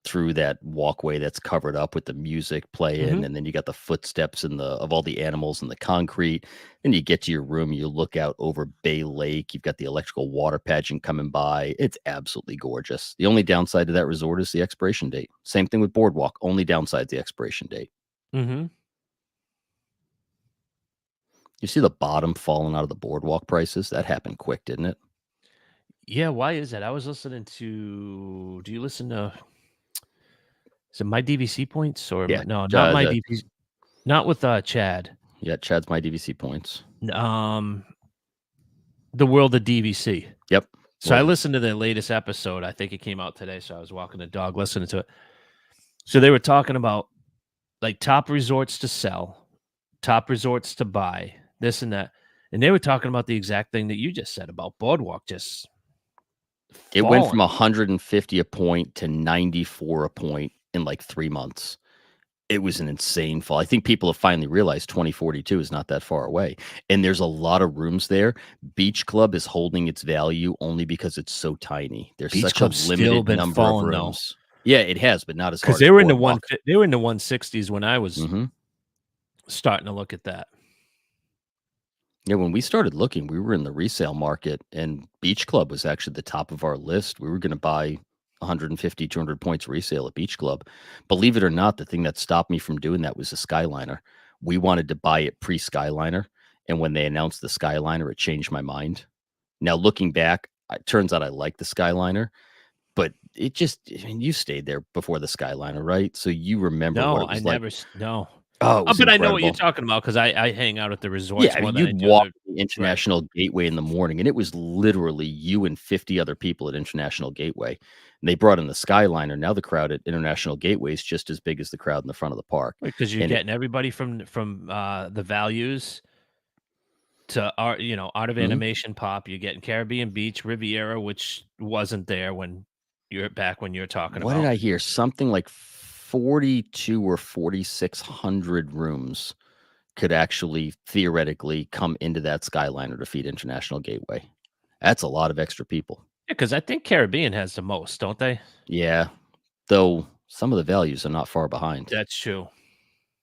through that walkway that's covered up with the music playing, and then you got the footsteps of all the animals and the concrete. And you get to your room, you look out over Bay Lake. You've got the electrical water pageant coming by. It's absolutely gorgeous. The only downside to that resort is the expiration date. Same thing with Boardwalk. Only downside is the expiration date. Mm-hmm. You see the bottom falling out of the Boardwalk prices? That happened quick, didn't it? Yeah, why is that? I was listening to. Do you listen to? Is it My DVC Points or Yeah. no? Not My DVC. Not with Chad. Yeah, Chad's My DVC Points. The World of DVC. Yep. So I listened to the latest episode. I think it came out today. So I was walking the dog listening to it. So they were talking about like top resorts to sell, top resorts to buy, this and that. And they were talking about the exact thing that you just said about Boardwalk. It went from 150 a point to 94 a point in like 3 months. It was an insane fall. I think people have finally realized 2042 is not that far away. And there's a lot of rooms there. Beach Club is holding its value only because it's so tiny. There's Beach such Club's a limited number of rooms. Though. Yeah, it has, but not as hard. Because they were in the 160s when I was starting to look at that. Yeah, when we started looking, we were in the resale market, and Beach Club was actually the top of our list. We were going to buy 150, 200 points resale at Beach Club. Believe it or not, the thing that stopped me from doing that was the Skyliner. We wanted to buy it pre-Skyliner, and when they announced the Skyliner, it changed my mind. Now, looking back, it turns out I like the Skyliner, but it just, I mean, you stayed there before the Skyliner, right? So you remember what it was like. No. Oh, but incredible. I know what you're talking about because I hang out at the resorts. Yeah, I mean, you'd walk the International Gateway in the morning, and it was literally you and 50 other people at International Gateway. And they brought in the Skyliner. Now the crowd at International Gateway is just as big as the crowd in the front of the park. Because you're getting everybody from the Values to Art of Animation Pop. You're getting Caribbean Beach, Riviera, which wasn't there when you're talking about. What did I hear? Something like 42 or 4,600 rooms could actually theoretically come into that Skyliner to feed International Gateway. That's a lot of extra people. Yeah, because I think Caribbean has the most, don't they? Yeah, though some of the values are not far behind. That's true.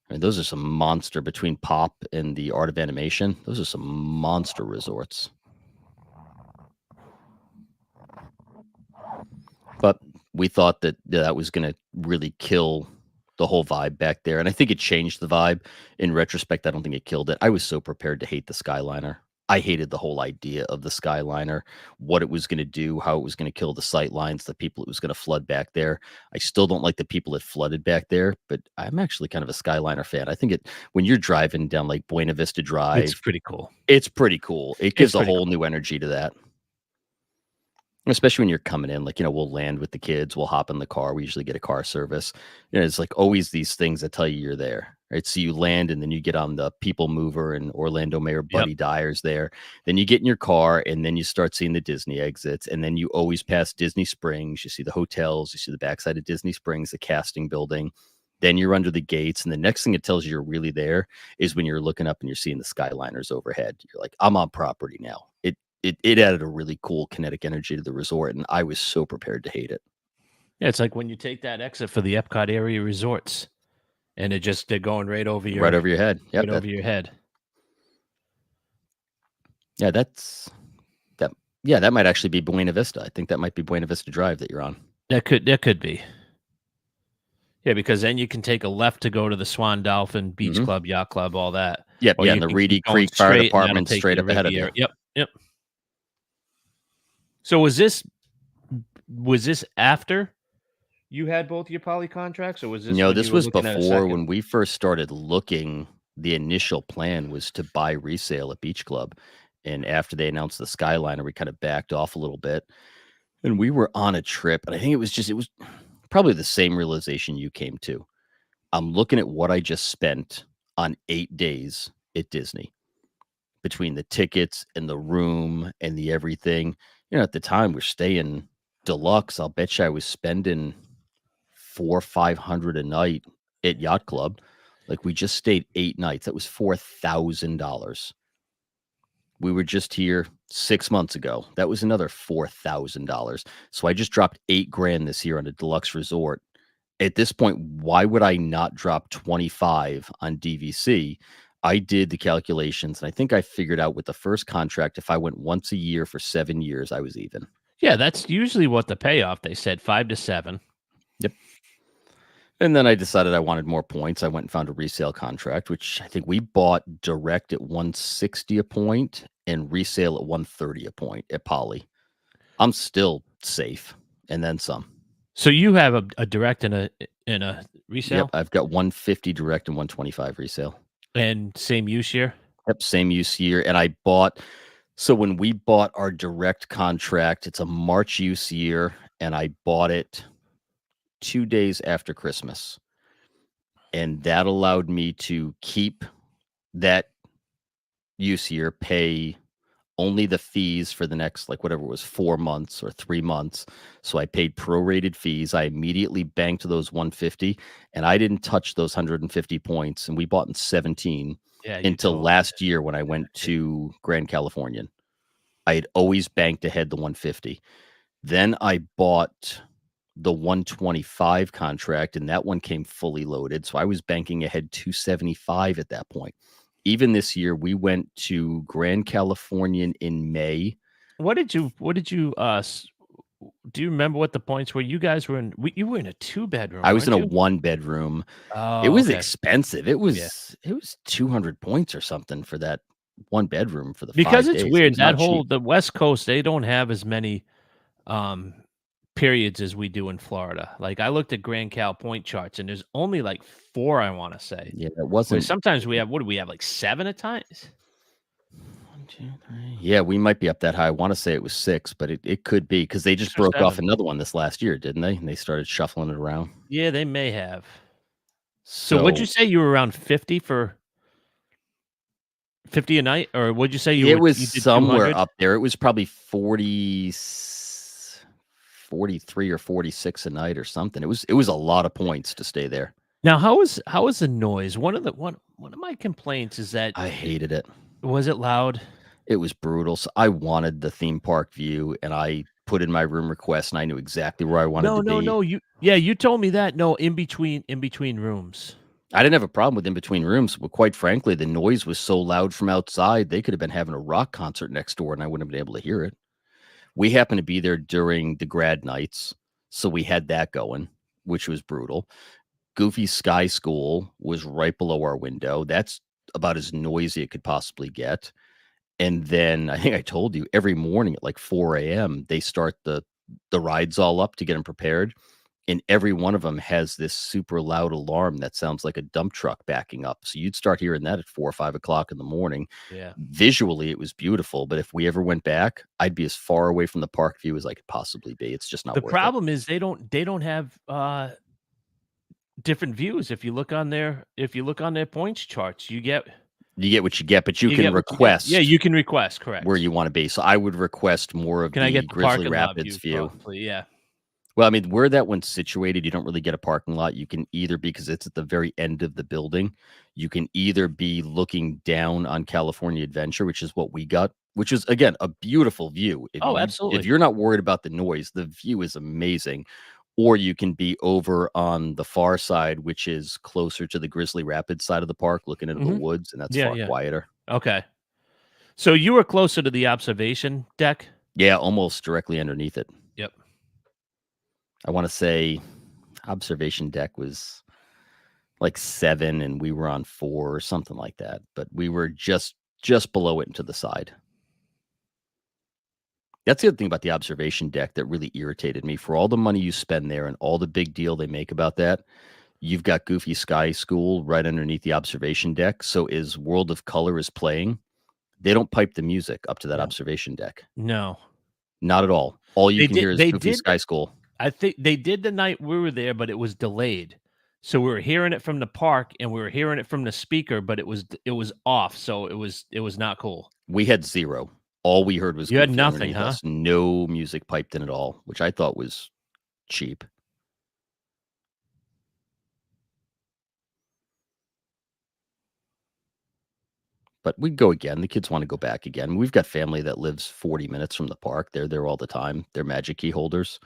I mean, those are some monster between Pop and the Art of Animation. Those are some monster resorts. But we thought that was going to really kill the whole vibe back there. And I think it changed the vibe. In retrospect, I don't think it killed it. I was so prepared to hate the Skyliner. I hated the whole idea of the Skyliner, what it was going to do, how it was going to kill the sight lines, the people it was going to flood back there. I still don't like the people that flooded back there, but I'm actually kind of a Skyliner fan. I think when you're driving down like Buena Vista Drive, it's pretty cool. It's pretty cool. It gives a whole new energy to that. Especially when you're coming in, like, we'll land with the kids, we'll hop in the car. We usually get a car service. It's like always these things that tell you you're there, right? So you land and then you get on the People Mover, and Orlando Mayor Buddy Dyer's there. Then you get in your car and then you start seeing the Disney exits. And then you always pass Disney Springs. You see the hotels, you see the backside of Disney Springs, the casting building. Then you're under the gates. And the next thing it tells you you're really there is when you're looking up and you're seeing the Skyliners overhead. You're like, I'm on property now. It added a really cool kinetic energy to the resort, and I was so prepared to hate it. Yeah, it's like when you take that exit for the Epcot area resorts, and they're going right over your head. Yep, right over your head. Yeah, that might actually be Buena Vista. I think that might be Buena Vista Drive that you're on. That could be. Yeah, because then you can take a left to go to the Swan Dolphin Beach Club, Yacht Club, all that. Yep, and the Reedy Creek Fire Department straight up ahead of you. Yep. So was this after you had both your poly contracts, or was this? No, this was before when we first started looking. The initial plan was to buy resale at Beach Club, and after they announced the Skyliner, we kind of backed off a little bit, and we were on a trip. And I think it was probably the same realization you came to. I'm looking at what I just spent on 8 days at Disney, between the tickets and the room and the everything. At the time we're staying deluxe. I'll bet you I was spending $400-500 a night at Yacht Club. Like, we just stayed 8 nights. That was $4,000. We were just here 6 months ago. That was another $4,000. So I just dropped 8 grand this year on a deluxe resort. At this point, why would I not drop 25 on DVC? I did the calculations, and I think I figured out with the first contract, if I went once a year for 7 years, I was even. Yeah, that's usually what the payoff, they said, 5 to 7. Yep. And then I decided I wanted more points. I went and found a resale contract, which I think we bought direct at 160 a point and resale at 130 a point at Poly. I'm still safe, and then some. So you have a direct and a Yep, resale? I've got 150 direct and 125 resale. And same use year? Yep, same use year, and I bought so when we bought our direct contract, it's a March use year, and I bought it 2 days after Christmas, and that allowed me to keep that use year, pay only the fees for the next, like, whatever it was, 4 months or 3 months. So I paid prorated fees. I immediately banked those 150, and I didn't touch those 150 points, and we bought in 17 Yeah, you until totally last year when I went did. to Grand Californian. I had always banked ahead the 150. Then I bought the 125 contract, and that one came fully loaded. So I was banking ahead 275 at that point. Even this year, we went to Grand Californian in May. What did you, do you remember what the points were? You guys were in you were in a 2-bedroom, I was in weren't a you? 1-bedroom. It Oh, was okay. expensive. Yeah. It was 200 points or something for that 1-bedroom for the Because 5 it's days. It weird, was that not whole cheap. the West Coast, they don't have as many, um, periods as we do in Florida. Like, I looked at Grand Cal point charts, and there's only, like, 4, I wanna say. Yeah, it Where wasn't sometimes we have what do we have, like, 7 at times? 1, 2, 3. Yeah, we might be up that high. I wanna say it was 6, but it could be because they just 6 or broke off 7. another one this last year, didn't they? And they started shuffling it around. Yeah, they may have. So what'd you So, say you were around 50 for 50 a night? Or what'd you say it was you did somewhere 200? up there. It was probably 43 or 46 a night or something. It was a lot of points to stay there. Now, how was the noise? One of my complaints is that I hated it. was it loud? It was brutal. So I wanted the theme park view, and I put in my room request, and I knew exactly where I wanted No, to no, be. no, you told me that. No, in between rooms. I didn't have a problem with in between rooms, but quite frankly, the noise was so loud from outside, they could have been having a rock concert next door, and I wouldn't have been able to hear it. We happened to be there during the grad nights, so we had that going, which was brutal. Goofy Sky School was right below our window. That's about as noisy it could possibly get. And then I think I told you every morning at like 4 a.m. they start the rides all up to get them prepared, and every one of them has this super loud alarm that sounds like a dump truck backing up. So you'd start hearing that at 4 or 5 o'clock in the morning. Yeah. Visually, it was beautiful, but if we ever went back, I'd be as far away from the park view as I could possibly be. It's just not The worth it. problem is they don't have, different views. If you look on their points charts, You get what you get, but you you can get what you get. Yeah, request you can request, where correct. you want to be. So I would request more of Can I the get the Grizzly parking lot Rapids view view. probably? Yeah. Well, I mean, where that one's situated, you don't really get a parking lot. You can either because it's at the very end of the building, you can either be looking down on California Adventure, which is what we got, which is again a beautiful view. Oh, If absolutely. you're not worried about the noise, the view is amazing. Or you can be over on the far side, which is closer to the Grizzly Rapids side of the park, looking into the Mhm. woods, and that's Yeah, far yeah. quieter. Okay. So you were closer to the observation deck? Yeah, almost directly underneath it. Yep. I want to say observation deck was like 7 and we were on 4 or something like that, but we were just below it and to the side. That's the other thing about the observation deck that really irritated me. For all the money you spend there and all the big deal they make about that, you've got Goofy Sky School right underneath the observation deck. So as World of Color is playing, they don't pipe the music up to that Yeah. observation deck. No. Not at all. All you can hear is They Goofy did Sky School. I think they did the night we were there, but it was delayed. So we were hearing it from the park and we were hearing it from the speaker, but it was off, so it was not cool. We had 0. All we heard was You had Goofy nothing, underneath huh? us. No music piped in at all, which I thought was cheap. But we'd go again. The kids want to go back again. We've got family that lives 40 minutes from the park. They're there all the time. They're Magic Key holders.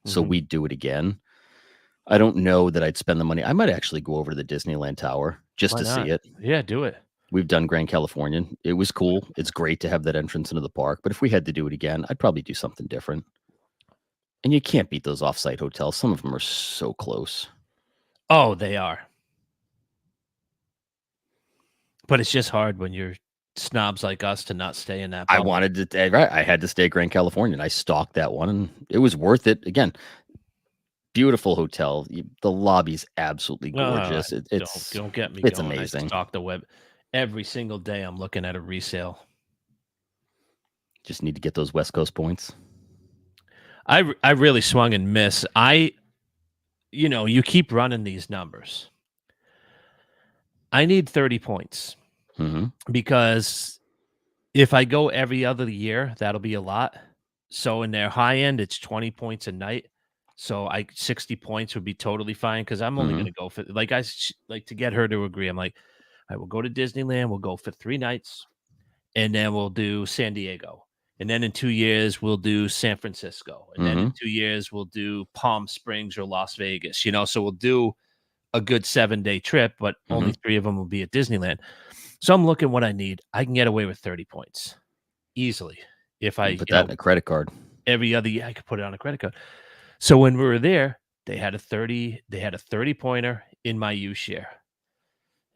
So Mhm. we'd do it again. I don't know that I'd spend the money. I might actually go over to the Disneyland Tower just Why to see not? it. Yeah, do it. We've done Grand Californian. It was cool. It's great to have that entrance into the park. But if we had to do it again, I'd probably do something different. And you can't beat those offsite hotels. Some of them are so close. Oh, they are. But it's just hard when you're snobs like us to not stay in that I bubble. wanted to, right? I had to stay at Grand Californian. I stalked that one, and it was worth it. Again, beautiful hotel. The lobby's absolutely gorgeous. Don't get me It's going. I amazing. stalk the web every single day. I'm looking at a resale. Just need to get those West Coast points. I really swung and miss. You keep running these numbers. I need 30 points because if I go every other year, that'll be a lot. So in their high end, it's 20 points a night. So 60 points would be totally fine because I'm only going to go for like to get her to agree. I'm like, I will go to Disneyland. We'll go for 3 nights, and then we'll do San Diego, and then in 2 years we'll do San Francisco, and then in 2 years we'll do Palm Springs or Las Vegas. So we'll do a good 7-day trip, but only 3 of them will be at Disneyland. So I'm looking what I need. I can get away with 30 points easily if I put that in a credit card. Every other year I could put it on a credit card. So when we were there, they had a 30 pointer in my U share.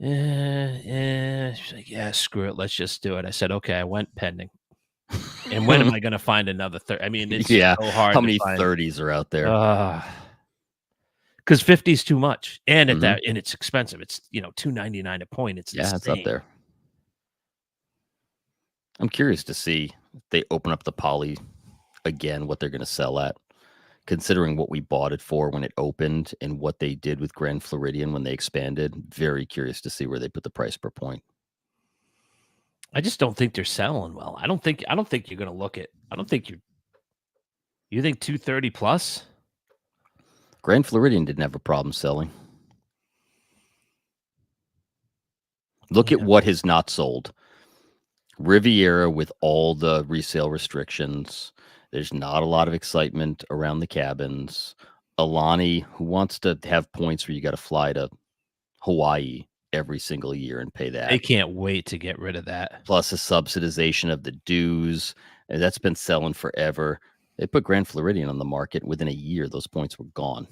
She's like, yeah, screw it. Let's just do it. I said, okay, I went pending. And when am I going to find another 30? I mean, it's so hard How to many find. 30s are out there? Because 50 is too much. And at that, and it's expensive. It's, $2.99 a point. It's insane. It's up there. I'm curious to see if they open up the Poly again, what they're going to sell at, considering what we bought it for when it opened and what they did with Grand Floridian when they expanded. Very curious to see where they put the price per point. I just don't think they're selling well. I don't think you're going to look at. I don't think you think 230 plus. Grand Floridian didn't have a problem selling. Look at what has not sold. Riviera with all the resale restrictions. There's not a lot of excitement around the cabins. Alani, who wants to have points where you got to fly to Hawaii every single year and pay that. They can't wait to get rid of that. Plus a subsidization of the dues. And that's been selling forever. They put Grand Floridian on the market. Within a year, those points were gone.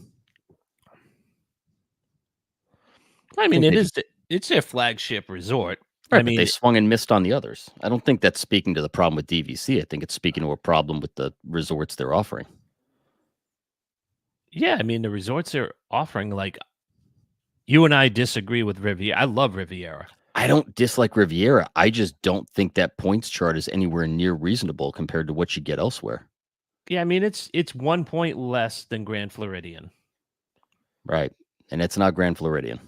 I mean, it's their flagship resort. Right, but they swung and missed on the others. I don't think that's speaking to the problem with DVC. I think it's speaking to a problem with the resorts they're offering. Yeah, I mean, the resorts they're offering, like, you and I disagree with Riviera. I love Riviera. I don't dislike Riviera. I just don't think that points chart is anywhere near reasonable compared to what you get elsewhere. Yeah, I mean, it's 1 point less than Grand Floridian. Right, and it's not Grand Floridian.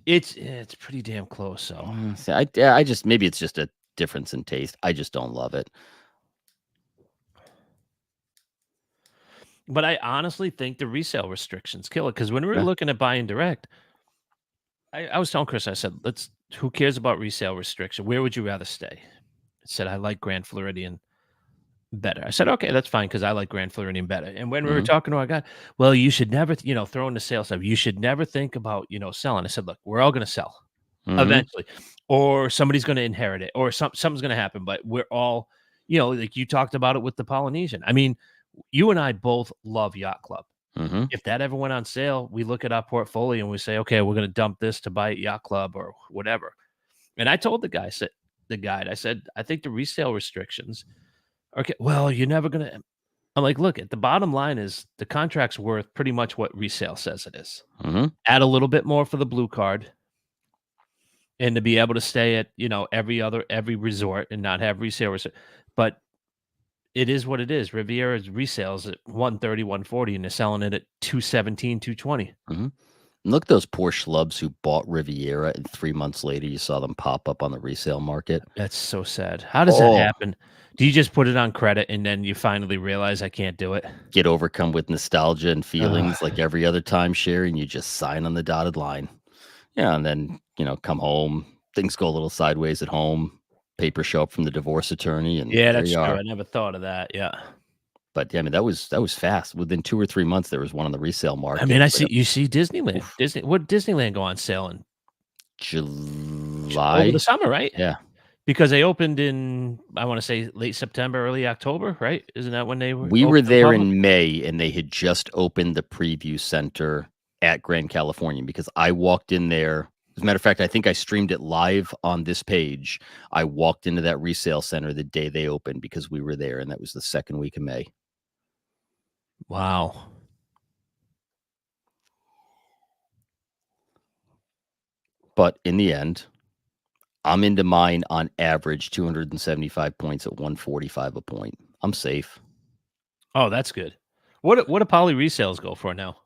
It's pretty damn close. So I just maybe it's just a difference in taste. I just don't love it. But I honestly think the resale restrictions kill it because when we were looking at buying direct, I was telling Chris, I said, who cares about resale restriction? Where would you rather stay? I said, I like Grand Floridian better. I said, okay, that's fine because I like Grand Floridian better. And when we were talking to our guy, well, you should never, throw in the sales stuff. You should never think about, selling. I said, look, we're all going to sell eventually, or somebody's going to inherit it, or something's going to happen. But we're all, like you talked about it with the Polynesian. I mean, you and I both love Yacht Club. If that ever went on sale, we look at our portfolio and we say, okay, we're going to dump this to buy at Yacht Club or whatever. And I told the guide, I said, I think the resale restrictions. Okay, well, you're never going to. I'm like, look, at the bottom line is the contract's worth pretty much what resale says it is. Add a little bit more for the blue card and to be able to stay at, every resort and not have resale. But it is what it is. Riviera's resales at 130, 140, and they're selling it at 217, 220. Look at those poor schlubs who bought Riviera and 3 months later you saw them pop up on the resale market. That's so sad. How does that happen? Do you just put it on credit and then you finally realize I can't do it? Get overcome with nostalgia and feelings like every other timeshare, and you just sign on the dotted line. Yeah, and then, come home. Things go a little sideways at home. papers show up from the divorce attorney, and Yeah, there that's you true. are. I never thought of that. Yeah. But yeah, I mean that was fast. Within 2 or 3 months, there was one on the resale I market. mean, It's like, you see Disneyland. oof, What Disneyland go on sale in over the July. summer, right? Yeah, Because they opened in, I wanna say late September, early October, right? Isn't that when they were we were open to the there public? in May, and they had just opened the preview center at Grand Californian because I walked in there. As a matter of fact, I think I streamed it live on this page. I walked into that resale center the day they opened because we were there, and that was the second week of May. Wow. But in the end, I'm into mine on average 275 points at 145 a point. I'm safe. Oh, that's good. What do poly resales go for now?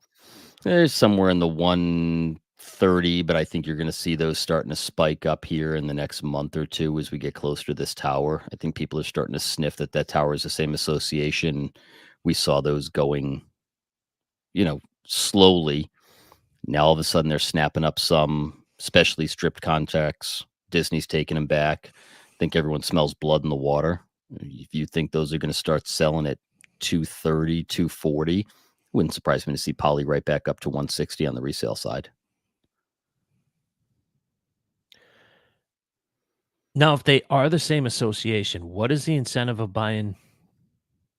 There's somewhere in the 130, but I think you're going to see those starting to spike up here in the next month or two as we get closer to this tower. I think people are starting to sniff that tower is the same association. We saw those going, slowly. Now all of a sudden they're snapping up some specially stripped contracts. Disney's taking them back. I think everyone smells blood in the water. If you think those are going to start selling at 230, 240, wouldn't surprise me to see Poly right back up to 160 on the resale side. Now, if they are the same association, what is the incentive of buying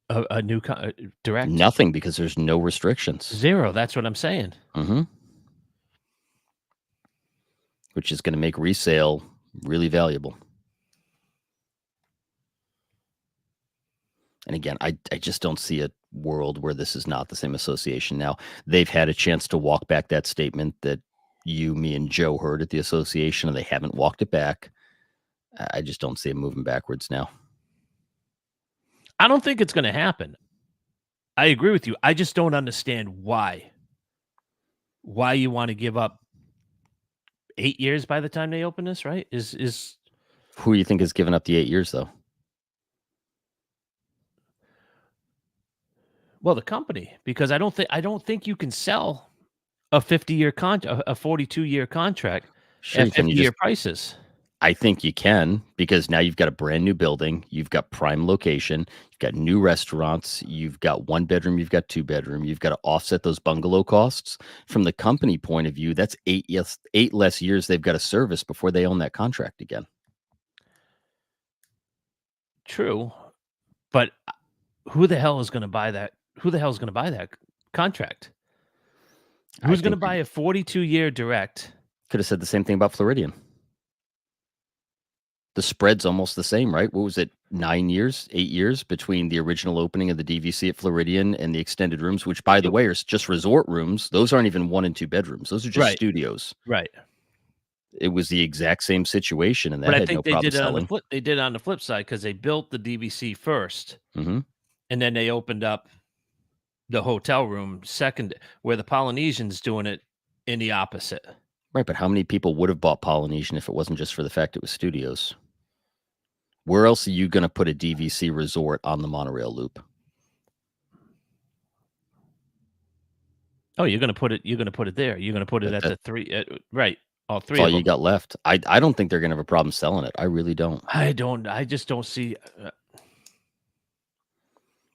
a new direct? Nothing because there's no restrictions. 0, that's what I'm saying. Mm-hmm. Which is going to make resale really valuable. And again, I just don't see a world where this is not the same association. Now, they've had a chance to walk back that statement that you, me, and Joe heard at the association, and they haven't walked it back. I just don't see it moving backwards now. I don't think it's gonna happen. I agree with you. I just don't understand why. Why you wanna give up 8 years by the time they open this, right? Is Who do you think has given up the 8 years, though? Well, the company, because I don't think you can sell a 50-year a 42-year contract Sure, at you can. 50-year prices. I think you can because now you've got a brand new building, you've got prime location, you've got new restaurants, you've got 1 bedroom, you've got 2 bedroom, you've got to offset those bungalow costs. From the company point of view, that's 8 less years they've got to service before they own that contract again. True, but who the hell is gonna buy that? Who the hell is gonna buy that contract? I Who's gonna think buy a 42-year direct? could have said the same thing about Floridian. The spread's almost the same, right? What was it? 9 years, 8 years between the original opening of the DVC at Floridian and the extended rooms, which, by the Yep. way, are just resort rooms. Those aren't even 1 and 2 bedrooms. Those are just Right, studios. right. It was the exact same situation, and But that I had no think they problem did it on the selling. flip they did it on the flip side because they built the DVC first, Mhm. and then they opened up the hotel room second, where the Polynesian's doing it in the opposite. Right, but how many people would have bought Polynesian if it wasn't just for the fact it was studios? Where else are you gonna put a DVC resort on the monorail loop? Oh, you're gonna put it there. You're gonna put it at That the 3 right, all that's 3 all of you them. got left. I don't think they're gonna have a problem selling it. I really don't. I just don't see,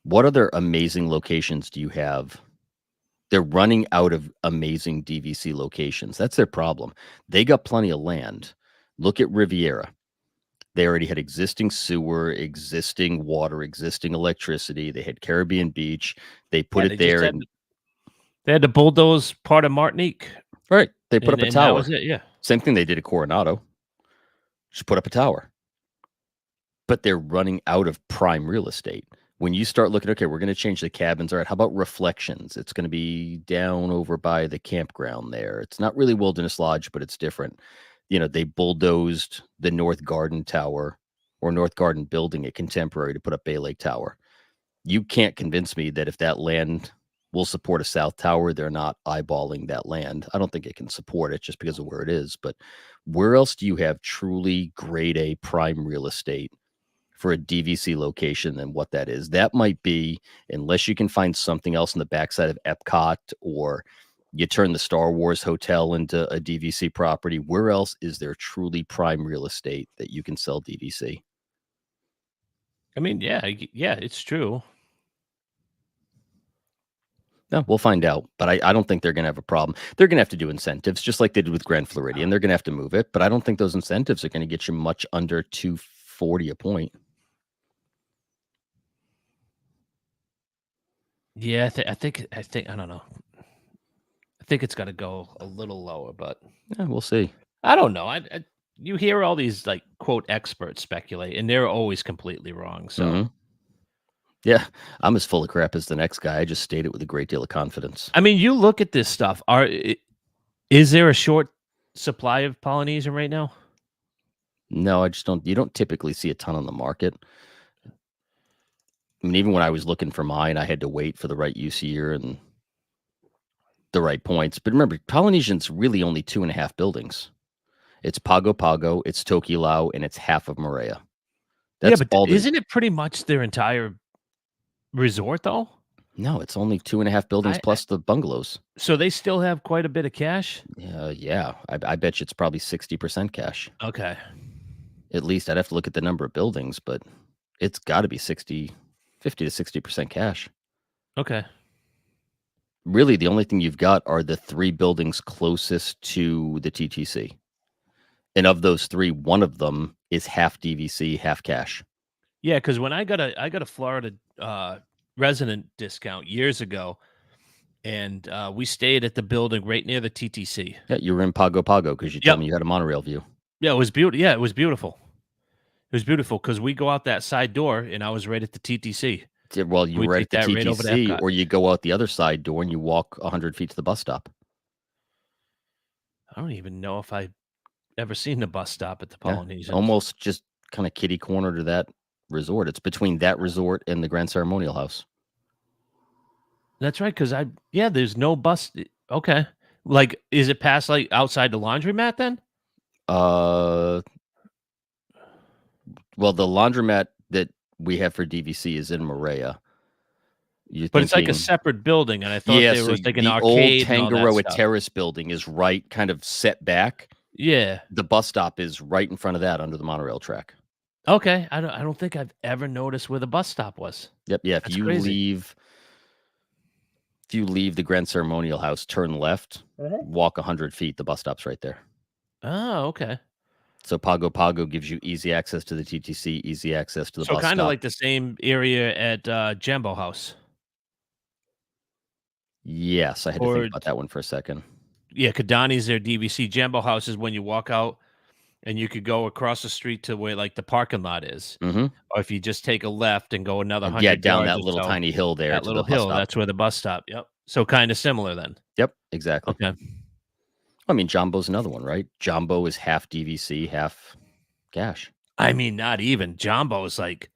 What other amazing locations do you have? They're running out of amazing DVC locations. That's their problem. They got plenty of land. Look at Riviera. They already had existing sewer, existing water, existing electricity. They had Caribbean Beach. They put yeah, it there and they had to bulldoze part of Martinique, right, they put up a and that was tower. it, yeah. Same thing they did at Coronado. Just put up a tower. But they're running out of prime real estate. When you start looking, okay, we're going to change the cabins. All right, how about Reflections? It's going to be down over by the campground there. It's not really Wilderness Lodge, but it's different. They bulldozed the North Garden Tower or North Garden building at Contemporary to put up Bay Lake Tower. You can't convince me that if that land will support a South Tower, they're not eyeballing that land. I don't think it can support it just because of where it is. But where else do you have truly grade A prime real estate for a DVC location than what that is? That might be, unless you can find something else in the backside of Epcot or you turn the Star Wars hotel into a DVC property, where else is there truly prime real estate that you can sell DVC? I mean, yeah, it's true. No, we'll find out, but I don't think they're gonna have a problem. They're gonna have to do incentives just like they did with Grand Floridian. They're gonna have to move it, but I don't think those incentives are gonna get you much under 240 a point. Yeah, I think I don't know. I think it's gotta go a little lower, but Yeah, we'll see. I don't know. I you hear all these, like, quote, "experts" speculate, and they're always completely wrong, so Mhm. Yeah, I'm as full of crap as the next guy. I just state it with a great deal of confidence. I mean, you look at this stuff, is there a short supply of Polynesian right now? No, I just don't you don't typically see a ton on the market. I mean, even when I was looking for mine, I had to wait for the right use year and the right points. But remember, Polynesian's really only 2.5 buildings. It's Pago Pago, it's Tokelau, and it's half of Moorea. Yeah, That's but all the isn't it pretty much their entire resort, though? No, it's only 2.5 buildings I plus the bungalows. So they still have quite a bit of cash? Yeah, I bet you it's probably 60% cash. Okay. At least I'd have to look at the number of buildings, but it's gotta be 50 to 60% cash. Okay. Really, the only thing you've got are the 3 buildings closest to the TTC. And of those 3, one of them is half DVC, half cash. Yeah, because when I got a Florida, resident discount years ago, and, we stayed at the building right near the TTC. Yeah, you were in Pago Pago because you told Yep. me you had a monorail view. Yeah, it was beautiful. It was beautiful because we go out that side door, and I was right at the TTC. Yeah, well, you We were take at the that right over to TTC, Epcot. or you go out the other side door and you walk 100 feet to the bus stop. I don't even know if I ever seen the bus stop at the Yeah, Polynesian. almost just kinda kitty corner to that resort. It's between that resort and the Grand Ceremonial House. That's right, because there's no bus okay. Like, is it past, like, outside the laundromat then? Uh, well, the laundromat that we have for DVC is in Moorea. You're But it's like a thinking separate building, and I thought Yeah, there so was, like, an the old arcade and all that Tangaroa stuff. Terrace building is right kind of set back. Yeah. The bus stop is right in front of that under the monorail track. Okay, I don't think I've ever noticed where the bus stop was. Yep, yeah, That's crazy. if you leave the Grand Ceremonial House, turn left, walk 100 feet, the bus stop's right there. Oh, okay. So Pago Pago gives you easy access to the TTC, easy access to the So bus kinda stop. like the same area at, Jambo House. Yes, I had to think Or about that one for a second. yeah, Kidani's their DVC. Jambo House is when you walk out and you could go across the street to where, like, the parking lot is. Mhm. Or if you just take a left and go another And yeah, 100 down yards that or little so, tiny hill there that to the little bus hill, stop. that's where the bus stop yep. So kinda similar then. Yep, exactly. Okay. I mean, Jumbo's another one, right? Jumbo is half DVC, half cash. I mean, not even. Jambo's, like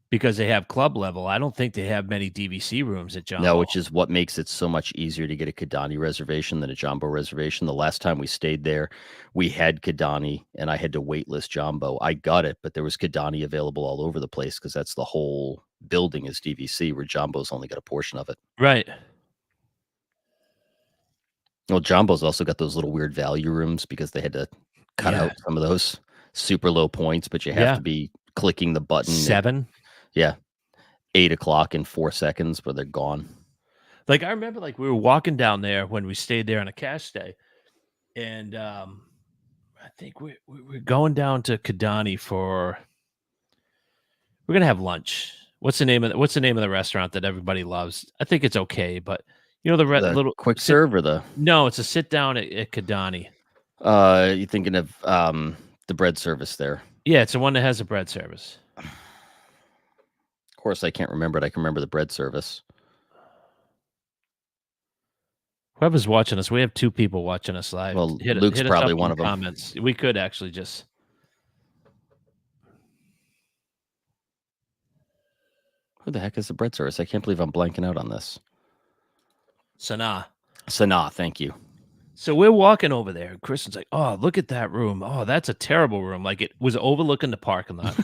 because they have club level, I don't think they have many DVC rooms at No, Jambo. which is what makes it so much easier to get a Kidani reservation than a Jumbo reservation. The last time we stayed there, we had Kidani and I had to waitlist Jumbo. I got it, but there was Kidani available all over the place because that's the whole building is DVC, where Jumbo's only got a portion of it. Right. Well, Jumbo's also got those little weird value rooms because they had to cut Yeah. out some of those super low points, but you have Yeah. to be clicking the button at 7? yeah, 8 o'clock in 4 seconds where they're gone. Like, I remember, like, we were walking down there when we stayed there on a cash stay, and, I think we're going down to Kidani for we're gonna have lunch. What's the name of the restaurant that everybody loves? I think it's okay, but, you know, the re The little quick sit serve or the no, it's a sit down at Kidani. you thinking of, the bread service there. Yeah, it's the one that has a bread service. Of course, I can't remember it. I can remember the bread service. Whoever's watching us, we have 2 people watching us live. Well, Luke's Hit us probably up one in of the them. comments. We could actually just Who the heck is the bread service? I can't believe I'm blanking out on this. Sanaa. Sanaa, thank you. So we're walking over there, and Kristen's like, "Oh, look at that room. Oh, that's a terrible room." Like, it was overlooking the parking lot.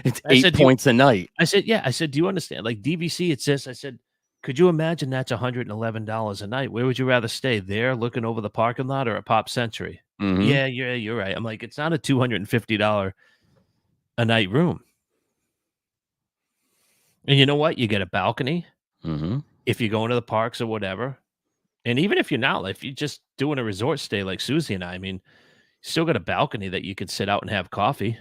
It's I 8 said, "Do you" points a night. I said, "Yeah." I said, "Do you understand? Like, DVC, it's this." I said, "Could you imagine that's $111 a night? Where would you rather stay, there looking over the parking lot or at Pop Century?" Mhm. "Yeah, you're right." I'm like, "It's not a $250 a night room." And you know what? You get a balcony Mm-hmm. if you go into the parks or whatever. And even if you're not, like, if you're just doing a resort stay like Susie and I mean, you still got a balcony that you could sit out and have coffee.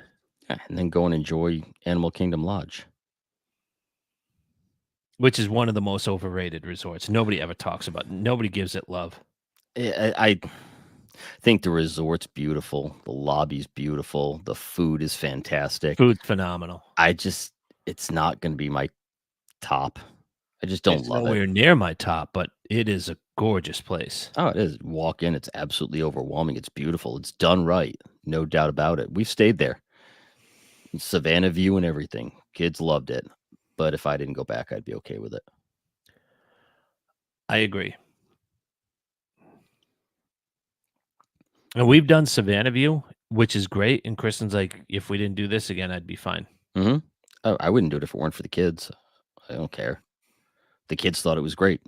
Yeah, and then go and enjoy Animal Kingdom Lodge. Which is one of the most overrated resorts. Nobody ever talks about. Nobody gives it love. I think the resort's beautiful. The lobby's beautiful. The food is fantastic. Food's phenomenal. It's not going to be my top. I just don't It's love nowhere it. near my top, but it is a gorgeous place. Oh, it is. Walk in, it's absolutely overwhelming. It's beautiful. It's done right. No doubt about it. We've stayed there. Savannah View and everything. Kids loved it. But if I didn't go back, I'd be okay with it. I agree. And we've done Savannah View, which is great. And Kristen's like, if we didn't do this again, I'd be fine. Mm-hmm. Oh, I wouldn't do it if it weren't for the kids. I don't care. The kids thought it was great.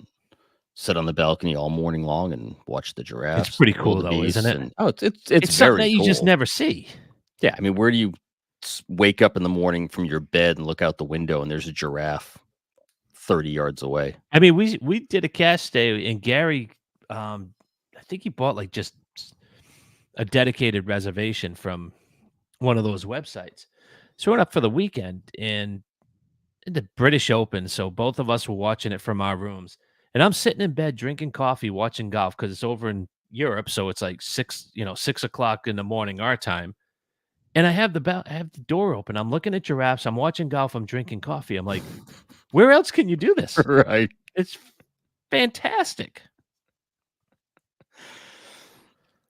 Sit on the balcony all morning long and watch the giraffes. It's pretty cool, though, isn't it? And, it's something very that you cool. just never see. Yeah, I mean, where do you wake up in the morning from your bed and look out the window and there's a giraffe 30 yards away? I mean, we did a cast stay, and Gary, I think he bought like just a dedicated reservation from one of those websites. So we went up for the weekend, and the British Open. So both of us were watching it from our rooms, and I'm sitting in bed drinking coffee, watching golf because it's over in Europe. So it's like 6 o'clock in the morning our time. And I have the door open. I'm looking at giraffes. I'm watching golf. I'm drinking coffee. I'm like, where else can you do this? Right. It's fantastic.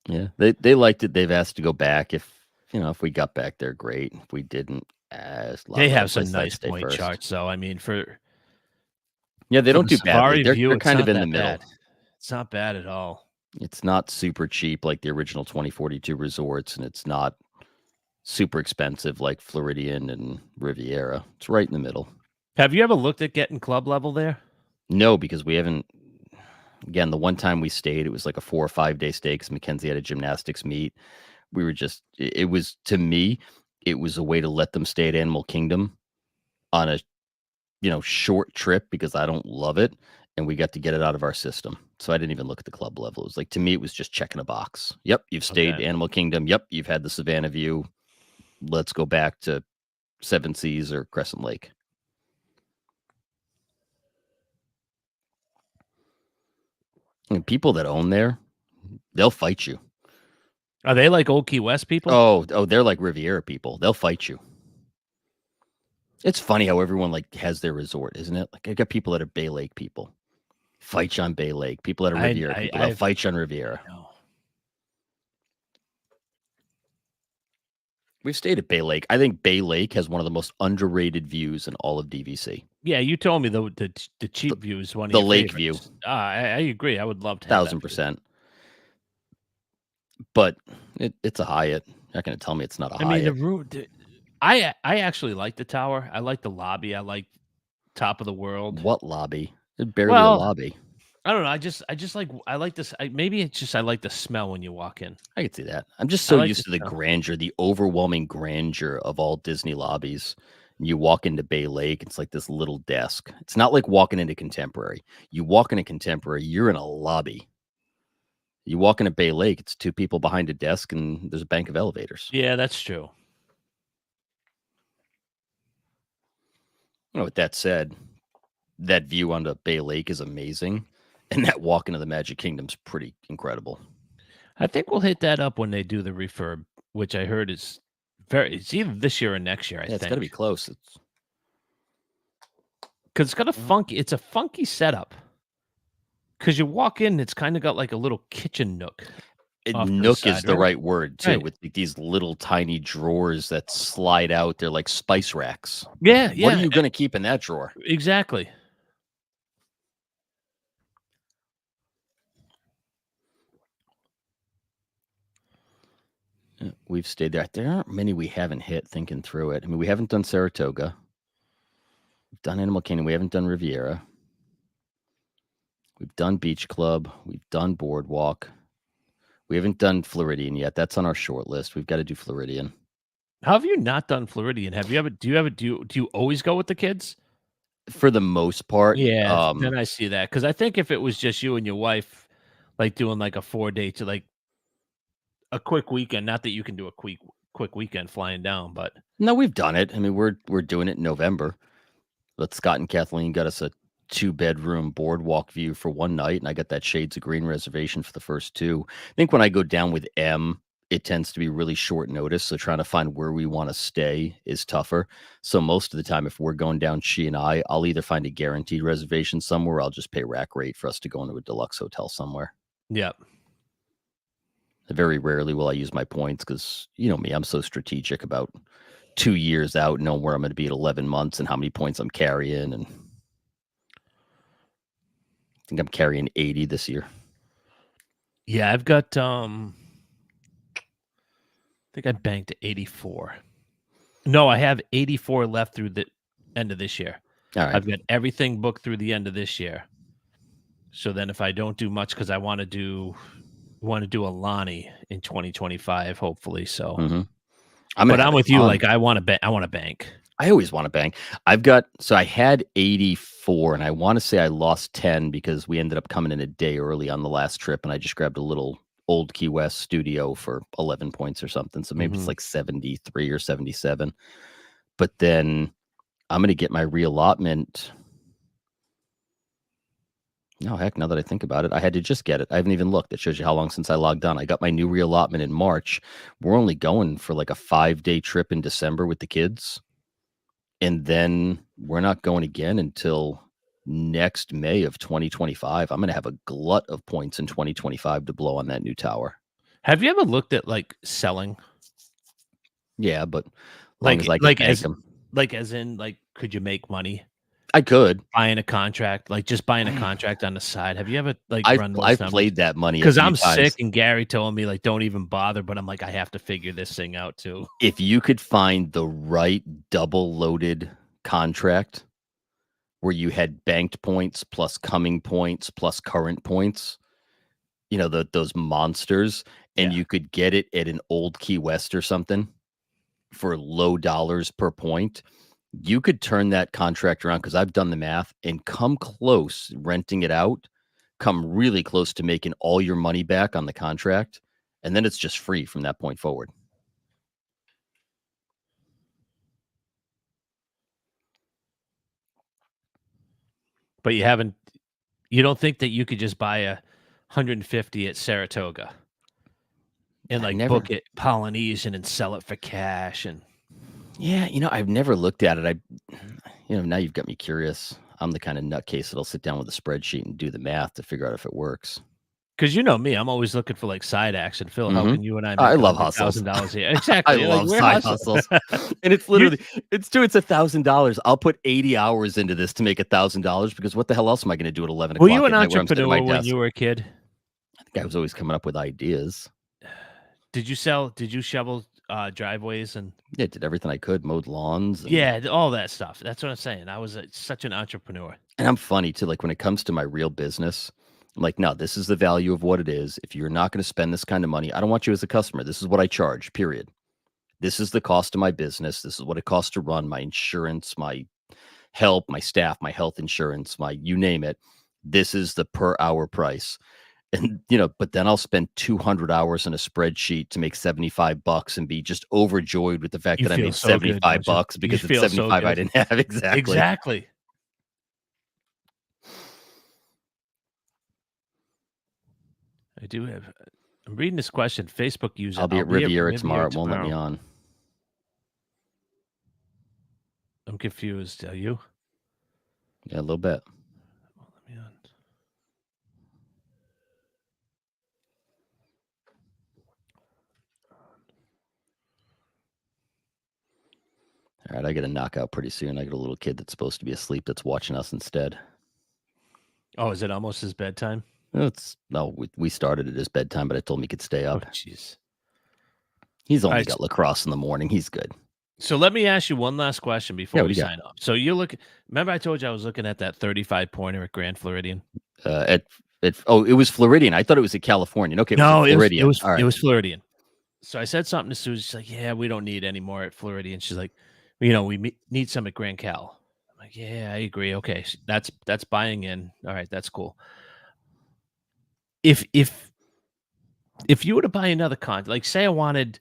Yeah, they liked it. They've asked to go back. If we got back there, great. If we didn't, they have some nice point charts, though. I mean, they don't do badly. View, they're kind of in the middle. Bad. It's not bad at all. It's not super cheap like the original 2042 resorts, and it's not super expensive like Floridian and Riviera. It's right in the middle. Have you ever looked at getting club level there? No, because we haven't. Again, the one time we stayed, it was like a 4 or 5 day stay because Mackenzie had a gymnastics meet. We were just, it was, to me, it was a way to let them stay at Animal Kingdom on a, short trip because I don't love it. And we got to get it out of our system. So I didn't even look at the club level. It was like, to me, it was just checking a box. Yep, you've stayed Animal Kingdom. Yep, you've had the Savannah View. Let's go back to Seven Seas or Crescent Lake. And people that own there, they'll fight you. Are they like old Key West people? Oh, they're like Riviera people. They'll fight you. It's funny how everyone has their resort, isn't it? Like I got people that are Bay Lake people. Fight you on Bay Lake. People that are Riviera people. They'll fight you on Riviera. We've stayed at Bay Lake. I think Bay Lake has one of the most underrated views in all of DVC. Yeah, you told me the cheap view is one of the your lake favorites. view. I agree. I would love to have 1,000%. But it's a Hyatt. You're not going to tell me it's not a Hyatt. I mean, the room. I actually like the tower. I like the lobby. I like Top of the World. What lobby? It's barely a lobby. I don't know. I like this. Maybe it's just I like the smell when you walk in. I can see that. I'm just so used to the grandeur, the overwhelming grandeur of all Disney lobbies. You walk into Bay Lake, it's like this little desk. It's not like walking into Contemporary. You walk into Contemporary, you're in a lobby. You walk into Bay Lake, it's two people behind a desk, and there's a bank of elevators. Yeah, that's true. With that said, that view onto Bay Lake is amazing, and that walk into the Magic Kingdom's pretty incredible. I think we'll hit that up when they do the refurb, which I heard is it's either this year or next year. I think it's got to be close. Because it's got it's a funky setup. Because you walk in, it's kind of got like a little kitchen nook. Nook is the right word too, with these little tiny drawers that slide out. They're like spice racks. Yeah. What are you going to keep in that drawer? Exactly. We've stayed there. There aren't many we haven't hit thinking through it. I mean, we haven't done Saratoga. We've done Animal Kingdom. We haven't done Riviera. We've done Beach Club. We've done Boardwalk. We haven't done Floridian yet. That's on our short list. We've got to do Floridian. How have you not done Floridian? Have you ever? Do you always go with the kids? for the most part. Yeah, then I see that, because I think if it was just you and your wife, like, doing, like, a 4-day to, like, a quick weekend, not that you can do a quick weekend flying down, but No, we've done it. I mean, we're doing it in November. But Scott and Kathleen got us a two-bedroom boardwalk view for one night, and I got that Shades of Green reservation for the first two. I think when I go down with M, it tends to be really short notice, so trying to find where we wanna stay is tougher. So most of the time, if we're going down, she and I'll either find a guaranteed reservation somewhere, or I'll just pay rack rate for us to go into a deluxe hotel somewhere. yeah. Very rarely will I use my points because you know me, I'm so strategic about 2 years out, knowing where I'm gonna be at 11 months and how many points I'm carrying, and I think I'm carrying 80 this year. Yeah, I've got, I think I banked 84. No, I have 84 left through the end of this year. Alright. I've got everything booked through the end of this year. So then if I don't do much, because I wanna do a Lonnie in 2025, hopefully, so Mhm. I'm gonna but have I'm a with you, ton. like, I wanna bank. I always wanna bang. I had 84, and I wanna say I lost 10 because we ended up coming in a day early on the last trip, and I just grabbed a little old Key West studio for 11 points or something, so maybe it's Mhm. like 73 or 77. But then I'm gonna get my reallotment. No, heck, now that I think about it, I had to just get it. I haven't even looked. It shows you how long since I logged on. I got my new reallotment in March. We're only going for like a 5-day trip in December with the kids. And then we're not going again until next May of 2025. I'm going to have a glut of points in 2025 to blow on that new tower. Have you ever looked at, like, selling? Yeah, but long as I could Like, bank them. as in, like, could you make money I could. buying a contract? Like, just buying a contract on the side. Have you ever, like, I've run those I've numbers? played that money a Because 'Cause few I'm sick times. and Gary told me, like, "Don't even bother," but I'm like, "I have to figure this thing out too." If you could find the right double loaded contract where you had banked points plus coming points plus current points, you know, those monsters, and Yeah. you could get it at an old Key West or something for low dollars per point, you could turn that contract around because I've done the math and come close renting it out, come really close to making all your money back on the contract, and then it's just free from that point forward. But you don't think that you could just buy a 150 at Saratoga and, I've like, never book it Polynesian and sell it for cash and Yeah, you know, I've never looked at it. Now you've got me curious. I'm the kind of nutcase that'll sit down with a spreadsheet and do the math to figure out if it works. because you know me, I'm always looking for, like, side action. Phil, how Mhm. can you and I I make love hustles. $100,000 a year? I Exactly, like, love we're side hustling. hustles. And it's You literally it's $1,000. I'll put 80 hours into this to make $1,000 because what the hell else am I gonna do at 11 were you o'clock an at night where I'm sitting at my entrepreneur when desk? you were a kid? I think I was always coming up with ideas. Did you shovel, driveways and Yeah, did everything I could, mowed lawns, and yeah, all that stuff. That's what I'm saying. I was, such an entrepreneur. I'm funny too, like, when it comes to my real business, I'm like, "No, this is the value of what it is. If you're not gonna spend this kind of money, I don't want you as a customer. This is what I charge, period. This is the cost of my business. This is what it costs to run my insurance, my help, my staff, my health insurance, my you name it. This is the per hour price." And, but then I'll spend 200 hours on a spreadsheet to make 75 bucks and be just overjoyed with the fact You that I feel made so good, 75 don't you? bucks You because it's feel so 75 I good. didn't have. Exactly. Exactly. I do have I'm reading this question. Facebook user, I'll be "I'll at be at Riviera tomorrow. Riviera It won't let me tomorrow." on. I'm confused. Are you? Yeah, a little bit. Won't let me on. All right, I get a knockout pretty soon. I got a little kid that's supposed to be asleep that's watching us instead. Oh, is it almost his bedtime? We started at his bedtime, but I told him he could stay Oh, up. jeez. He's only Alright, got lacrosse in the morning. He's good. so let me ask you one last question Yeah, before what we do you got? sign off. So you're looking remember I told you I was looking at that 35 pointer at Grand Floridian? It was Floridian. I thought it was at Californian. Okay, it was at No, it was it Floridian. was All it right. was Floridian. So I said something to Susan. She's like, "Yeah, we don't need any more at Floridian." She's like, "We need some at Grand Cal." I'm Yeah, I agree. Okay, that's buying in. All right, that's cool. If you were to buy another like say I wanted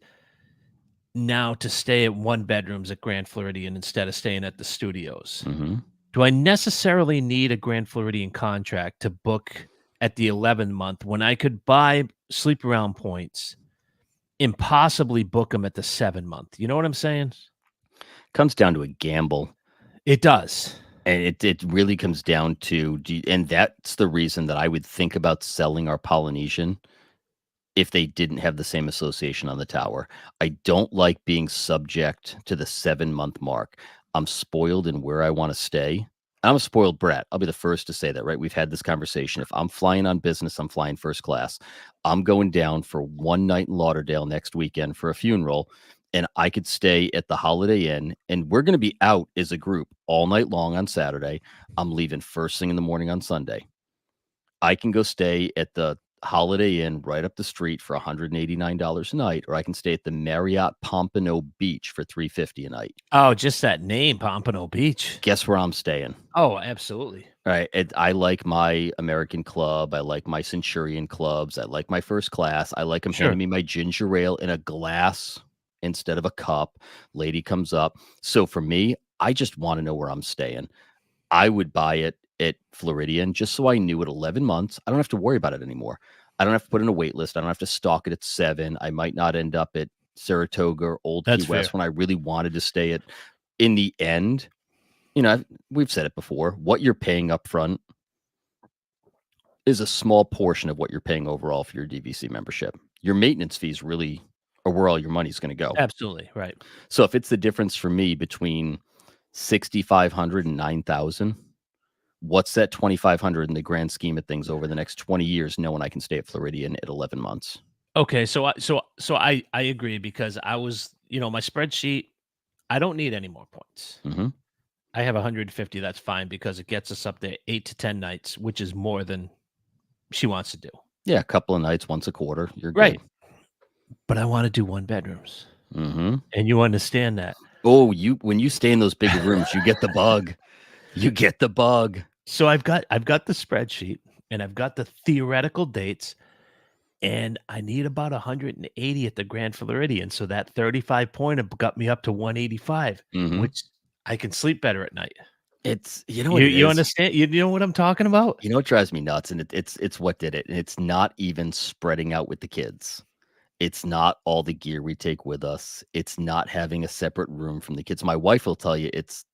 now to stay at one bedrooms at Grand Floridian instead of staying at the studios, Mhm. do I necessarily need a Grand Floridian contract to book at the 11th month when I could buy sleep around points and possibly book them at the 7 month? You know what I'm saying? Comes down to a gamble. It does. And it really comes down to and that's the reason that I would think about selling our Polynesian if they didn't have the same association on the tower. I don't like being subject to the 7-month mark. I'm spoiled in where I wanna stay. I'm a spoiled brat. I'll be the first to say that, right? We've had this conversation. If I'm flying on business, I'm flying first class. I'm going down for one night in Lauderdale next weekend for a funeral, and I could stay at the Holiday Inn, and we're gonna be out as a group all night long on Saturday. I'm leaving first thing in the morning on Sunday. I can go stay at the Holiday Inn right up the street for $189 a night, or I can stay at the Marriott Pompano Beach for $350 a night. Oh, just that name, Pompano Beach. Guess where I'm staying? Oh, absolutely. Right. I like my American Club. I like my Centurion clubs. I like my first class. I like them Sure. handing me my ginger ale in a glass instead of a cup. Lady comes up. So for me, I just want to know where I'm staying. I would buy it at Floridian just so I knew at 11 months, I don't have to worry about it anymore. I don't have to put in a wait list. I don't have to stalk it at 7. I might not end up at Saratoga or Old Key That's fair. West when I really wanted to stay at. In the end, we've said it before. What you're paying up front is a small portion of what you're paying overall for your DVC membership. Your maintenance fees really are where all your money's going to go. Absolutely, right. So if it's the difference for me between 6,500 and 9,000, what's that 2,500 in the grand scheme of things over the next 20 years, knowing I can stay at Floridian at 11 months? Okay, so I agree because I was, my spreadsheet, I don't need any more points. Mhm. I have 150, that's fine because it gets us up there 8 to 10 nights, which is more than she wants to do. Yeah, a couple of nights, once a quarter, you're Right. good. But I wanna do 1 bedrooms, Mhm. and you understand that. Oh, when you stay in those bigger rooms, you get the bug. You get the bug. So I've got the spreadsheet, and I've got the theoretical dates, and I need about 180 at the Grand Floridian, so that 35 pointer got me up to 185, Mhm. which I can sleep better at night. It's you know what You it you is? understand? You know what I'm talking about? You know what drives me nuts, and it's what did it, and it's not even spreading out with the kids. It's not all the gear we take with us. It's not having a separate room from the kids. My wife will tell you it's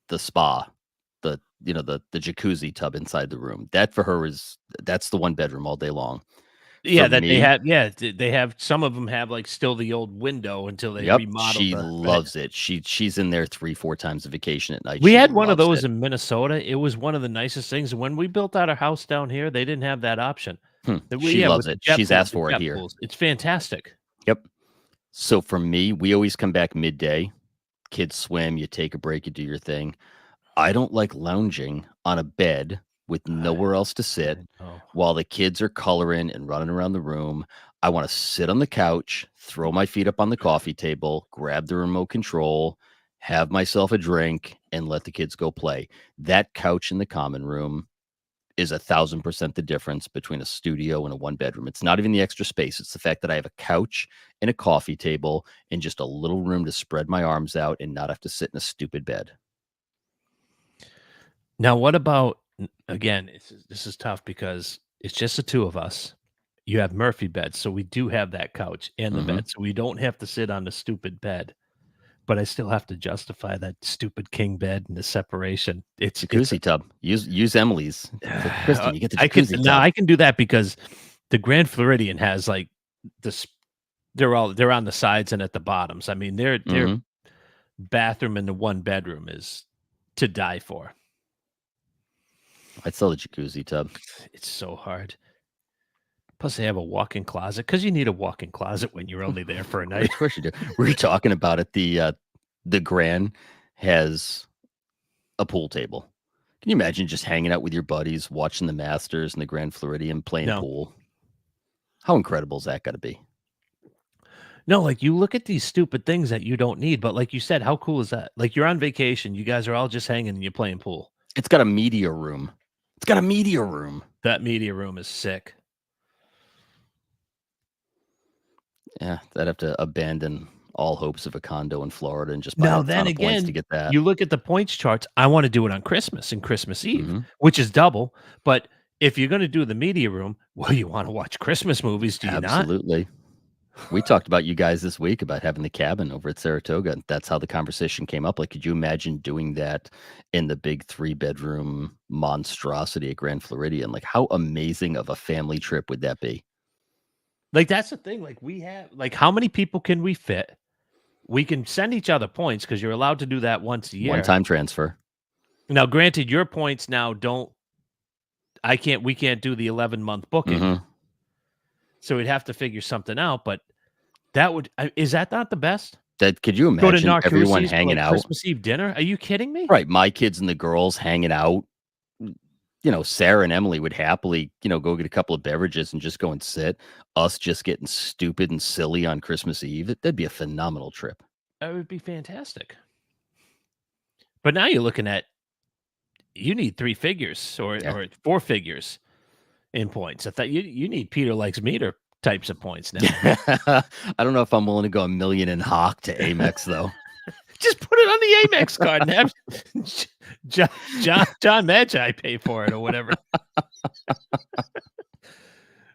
the spa, the jacuzzi tub inside the room. That for her that's the one bedroom all day long. For Yeah, that they me, have yeah, they have some of them have, like, still the old window until they yep, remodeled she the right. loves it. She's in there 3, 4 times a vacation at night. We She had one of loves those it. in Minnesota. It was one of the nicest things, and when we built out our house down here, they didn't have that option. She With loves the it. She's asked for it jet here. pools. It's fantastic. Yep. So for me, we always come back midday. Kids swim, you take a break, you do your thing. I don't like lounging on a bed with nowhere else to sit I know. while the kids are coloring and running around the room. I want to sit on the couch, throw my feet up on the coffee table, grab the remote control, have myself a drink, and let the kids go play. That couch in the common room is 1,000% the difference between a studio and a one bedroom. It's not even the extra space. It's the fact that I have a couch and a coffee table and just a little room to spread my arms out and not have to sit in a stupid bed. Now what about again, this is tough because it's just the 2 of us. You have Murphy beds, so we do have that couch and the Mhm. bed, so we don't have to sit on the stupid bed, but I still have to justify that stupid king bed and the separation. It's Jacuzzi tub. Use Emily's. It's like, "Kristen, you get the jacuzzi I tub." can do that because the Grand Floridian has, like, this they're on the sides and at the bottoms. I mean, their Mhm. bathroom in the 1 bedroom is to die for. I'd sell the jacuzzi tub. It's so hard. Plus, they have a walk-in closet because you need a walk-in closet when you're only there for a night. Of course you do. We were talking about it. The Grand has a pool table. Can you imagine just hanging out with your buddies, watching the Masters and the Grand Floridian playing No. pool? How incredible is that gotta be? No, like you look at these stupid things that you don't need, but like you said, how cool is that? Like you're on vacation, you guys are all just hanging and you're playing pool. It's got a media room. It's got a media room. That media room is sick. Yeah, I'd have to abandon all hopes of a condo in Florida and just buy Now, a then ton of points to again, get that. you look at the points charts. I want to do it on Christmas and Christmas Eve, Mhm. which is double. But if you're going to do the media room, well, you want to watch Christmas movies, do you not? Absolutely. We talked about you guys this week about having the cabin over at Saratoga, and that's how the conversation came up. Like, could you imagine doing that in the big 3-bedroom monstrosity at Grand Floridian? Like, how amazing of a family trip would that be? Like, that's the thing. Like, we have, like, how many people can we fit? We can send each other points because you're allowed to do that once a year. One-time transfer. Now, granted, your points now we can't do the 11-month booking. Mhm. So we'd have to figure something out, but that would is that not the best? That could you Go to imagine everyone Narcoossee's for, hanging like, out? Christmas Eve dinner? Are you kidding me? Right, my kids and the girls hanging out. Sarah and Emily would happily, go get a couple of beverages and just go and sit. Us just getting stupid and silly on Christmas Eve. That'd be a phenomenal trip. That would be fantastic. But now you're looking at you need 3 figures or 4 figures in points. I thought you need Peter Likes Meter types of points now. I don't know if I'm willing to go $1 million in Hawk to Amex though. Just put it on the Amex card and have John Magi pay for it or whatever.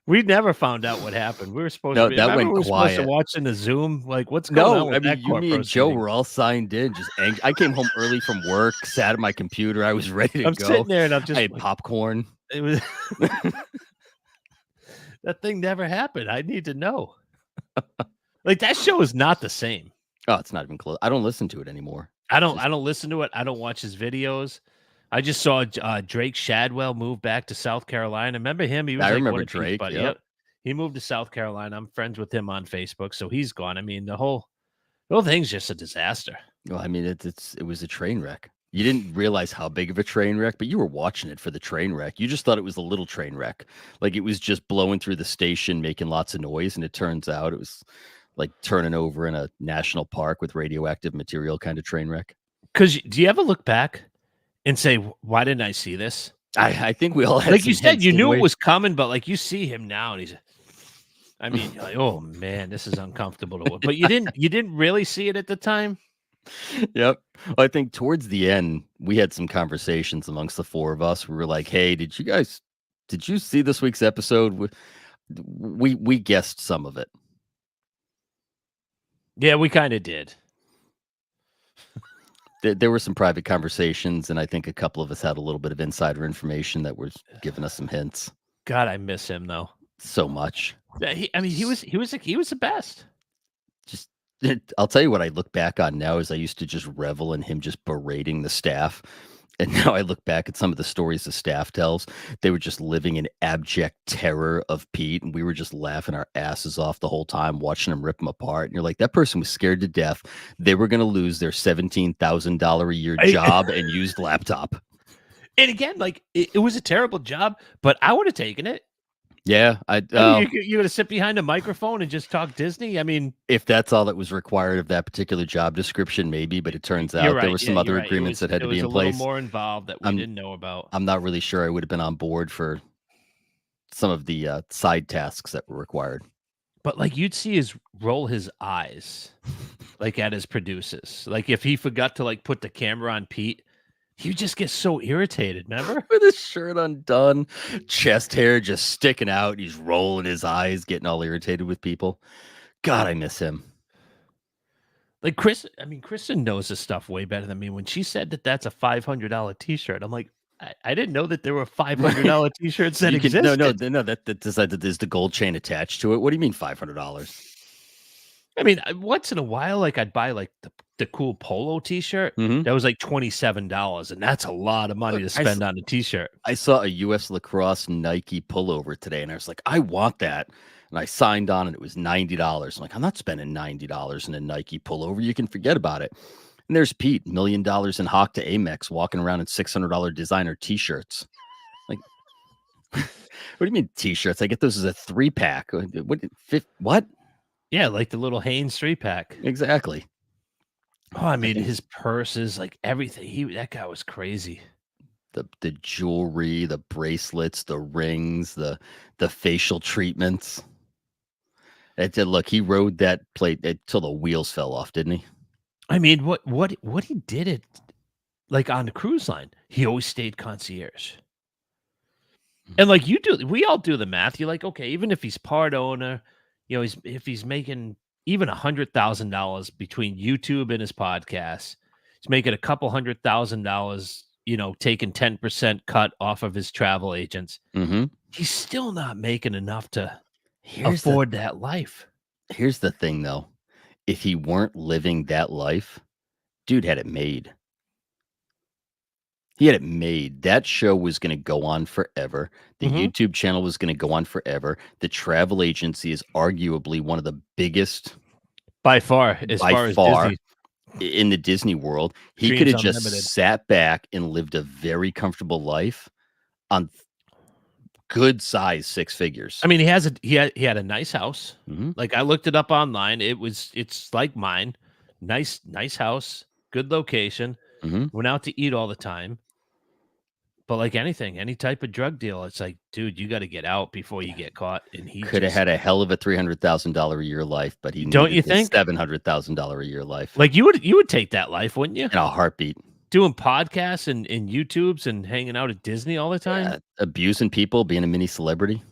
We never found out what happened. We were supposed to. That went we were quiet. supposed to watch in the Zoom. Like, what's going on? With that you, me, and Joe were all signed in. Just angry. I came home early from work, sat at my computer. I was ready to I'm go. sitting there and I'm just. I had popcorn. It was that thing never happened. I need to know. Like that show is not the same. Oh, it's not even close. I don't listen to it anymore. I don't listen to it. I don't watch his videos. I just saw Drake Shadwell move back to South Carolina. Remember him? He was I like remember Drake. Yep. He moved to South Carolina. I'm friends with him on Facebook, so he's gone. I mean, the whole thing's just a disaster. Well, I mean, it was a train wreck. You didn't realize how big of a train wreck, but you were watching it for the train wreck. You just thought it was a little train wreck. Like it was just blowing through the station, making lots of noise. And it turns out it was like turning over in a national park with radioactive material kind of train wreck. Because do you ever look back and say, why didn't I see this? I think we all had like you said, you knew it was coming, but like you see him now and he's, I mean, you're like, oh man, this is uncomfortable to watch. But you didn't really see it at the time. Yep. Well, I think towards the end, we had some conversations amongst the 4 of us. We were like, hey, did you see this week's episode? We guessed some of it. Yeah, we kind of did. There were some private conversations, and I think a couple of us had a little bit of insider information that was giving us some hints. God, I miss him though so much. Yeah, he was the best. Just, I'll tell you what I look back on now is I used to just revel in him just berating the staff. And now I look back at some of the stories the staff tells. They were just living in abject terror of Pete. And we were just laughing our asses off the whole time, watching him rip him apart. And you're like, that person was scared to death. They were going to lose their $17,000 a year job and used laptop. And again, like it was a terrible job, but I would have taken it. Yeah, you're going to sit behind a microphone and just talk Disney? I mean, if that's all that was required of that particular job description, maybe. But it turns out there were some other agreements that had to be in place. It was a little more involved that we didn't know about. I'm not really sure I would have been on board for some of the side tasks that were required. But like you'd see roll his eyes, like at his producers. Like if he forgot to like put the camera on Pete. You just get so irritated, remember? With his shirt undone, chest hair just sticking out. He's rolling his eyes, getting all irritated with people. God, I miss him. Like Kristen knows this stuff way better than me. When she said that that's a $500 T-shirt, I'm like, I didn't know that there were $500 T-shirts that existed. No, that is the gold chain attached to it. What do you mean $500? I mean, once in a while, like I'd buy like the cool polo T-shirt that was like $27, and that's a lot of money to spend on a T-shirt. I saw a U.S. Lacrosse Nike pullover today, and I was like, I want that, and I signed on, and it was $90. I'm like, I'm not spending $90 in a Nike pullover. You can forget about it. And there's Pete, $1 million in Hawk to Amex, walking around in $600 designer T-shirts. Like, what do you mean T-shirts? I get those as a 3-pack. What? Yeah, like the little Hanes 3-pack. Exactly. Oh, I mean, his purses, like everything. That guy was crazy. The jewelry, the bracelets, the rings, the facial treatments. Look, he rode that plate until the wheels fell off, didn't he? I mean, what he did it like on the cruise line, he always stayed concierge. And like we all do the math. You're like, okay, even if he's part owner, if he's making even $100,000 between YouTube and his podcast, he's making a couple $100,000, taking 10% cut off of his travel agents. Mm-hmm. He's still not making enough to afford that life. Here's the thing, though. If he weren't living that life, dude had it made. He had it made. That show was going to go on forever. The YouTube channel was going to go on forever. The travel agency is arguably one of the biggest by far as Disney. In the Disney world. He could have just sat back and lived a very comfortable life on good size 6 figures. I mean, he had a nice house. Like I looked it up online. It's like mine. Nice house, good location. Went out to eat all the time. But like anything, any type of drug deal, it's like, dude, you got to get out before you get caught. And he could have had a hell of a $300,000 a year life, but he don't you think $700,000 a year life? Like you would take that life, wouldn't you? In a heartbeat. Doing podcasts and YouTubes and hanging out at Disney all the time, abusing people, being a mini celebrity.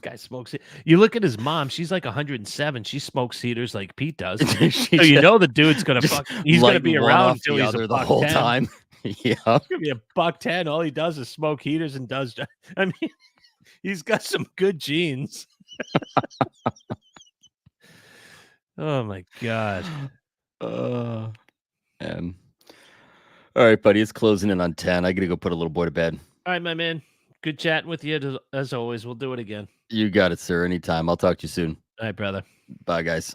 Guy smokes it. You look at his mom; she's like 107. She smokes heaters like Pete does. So the dude's gonna fuck. He's gonna be around until he's the whole time. Yeah, he's gonna be $110. All he does is smoke heaters and does. I mean, he's got some good genes. Oh my god. And all right, buddy, it's closing in on 10. I gotta go put a little boy to bed. All right, my man. Good chatting with you as always. We'll do it again. You got it, sir. Anytime. I'll talk to you soon. All right, brother. Bye, guys.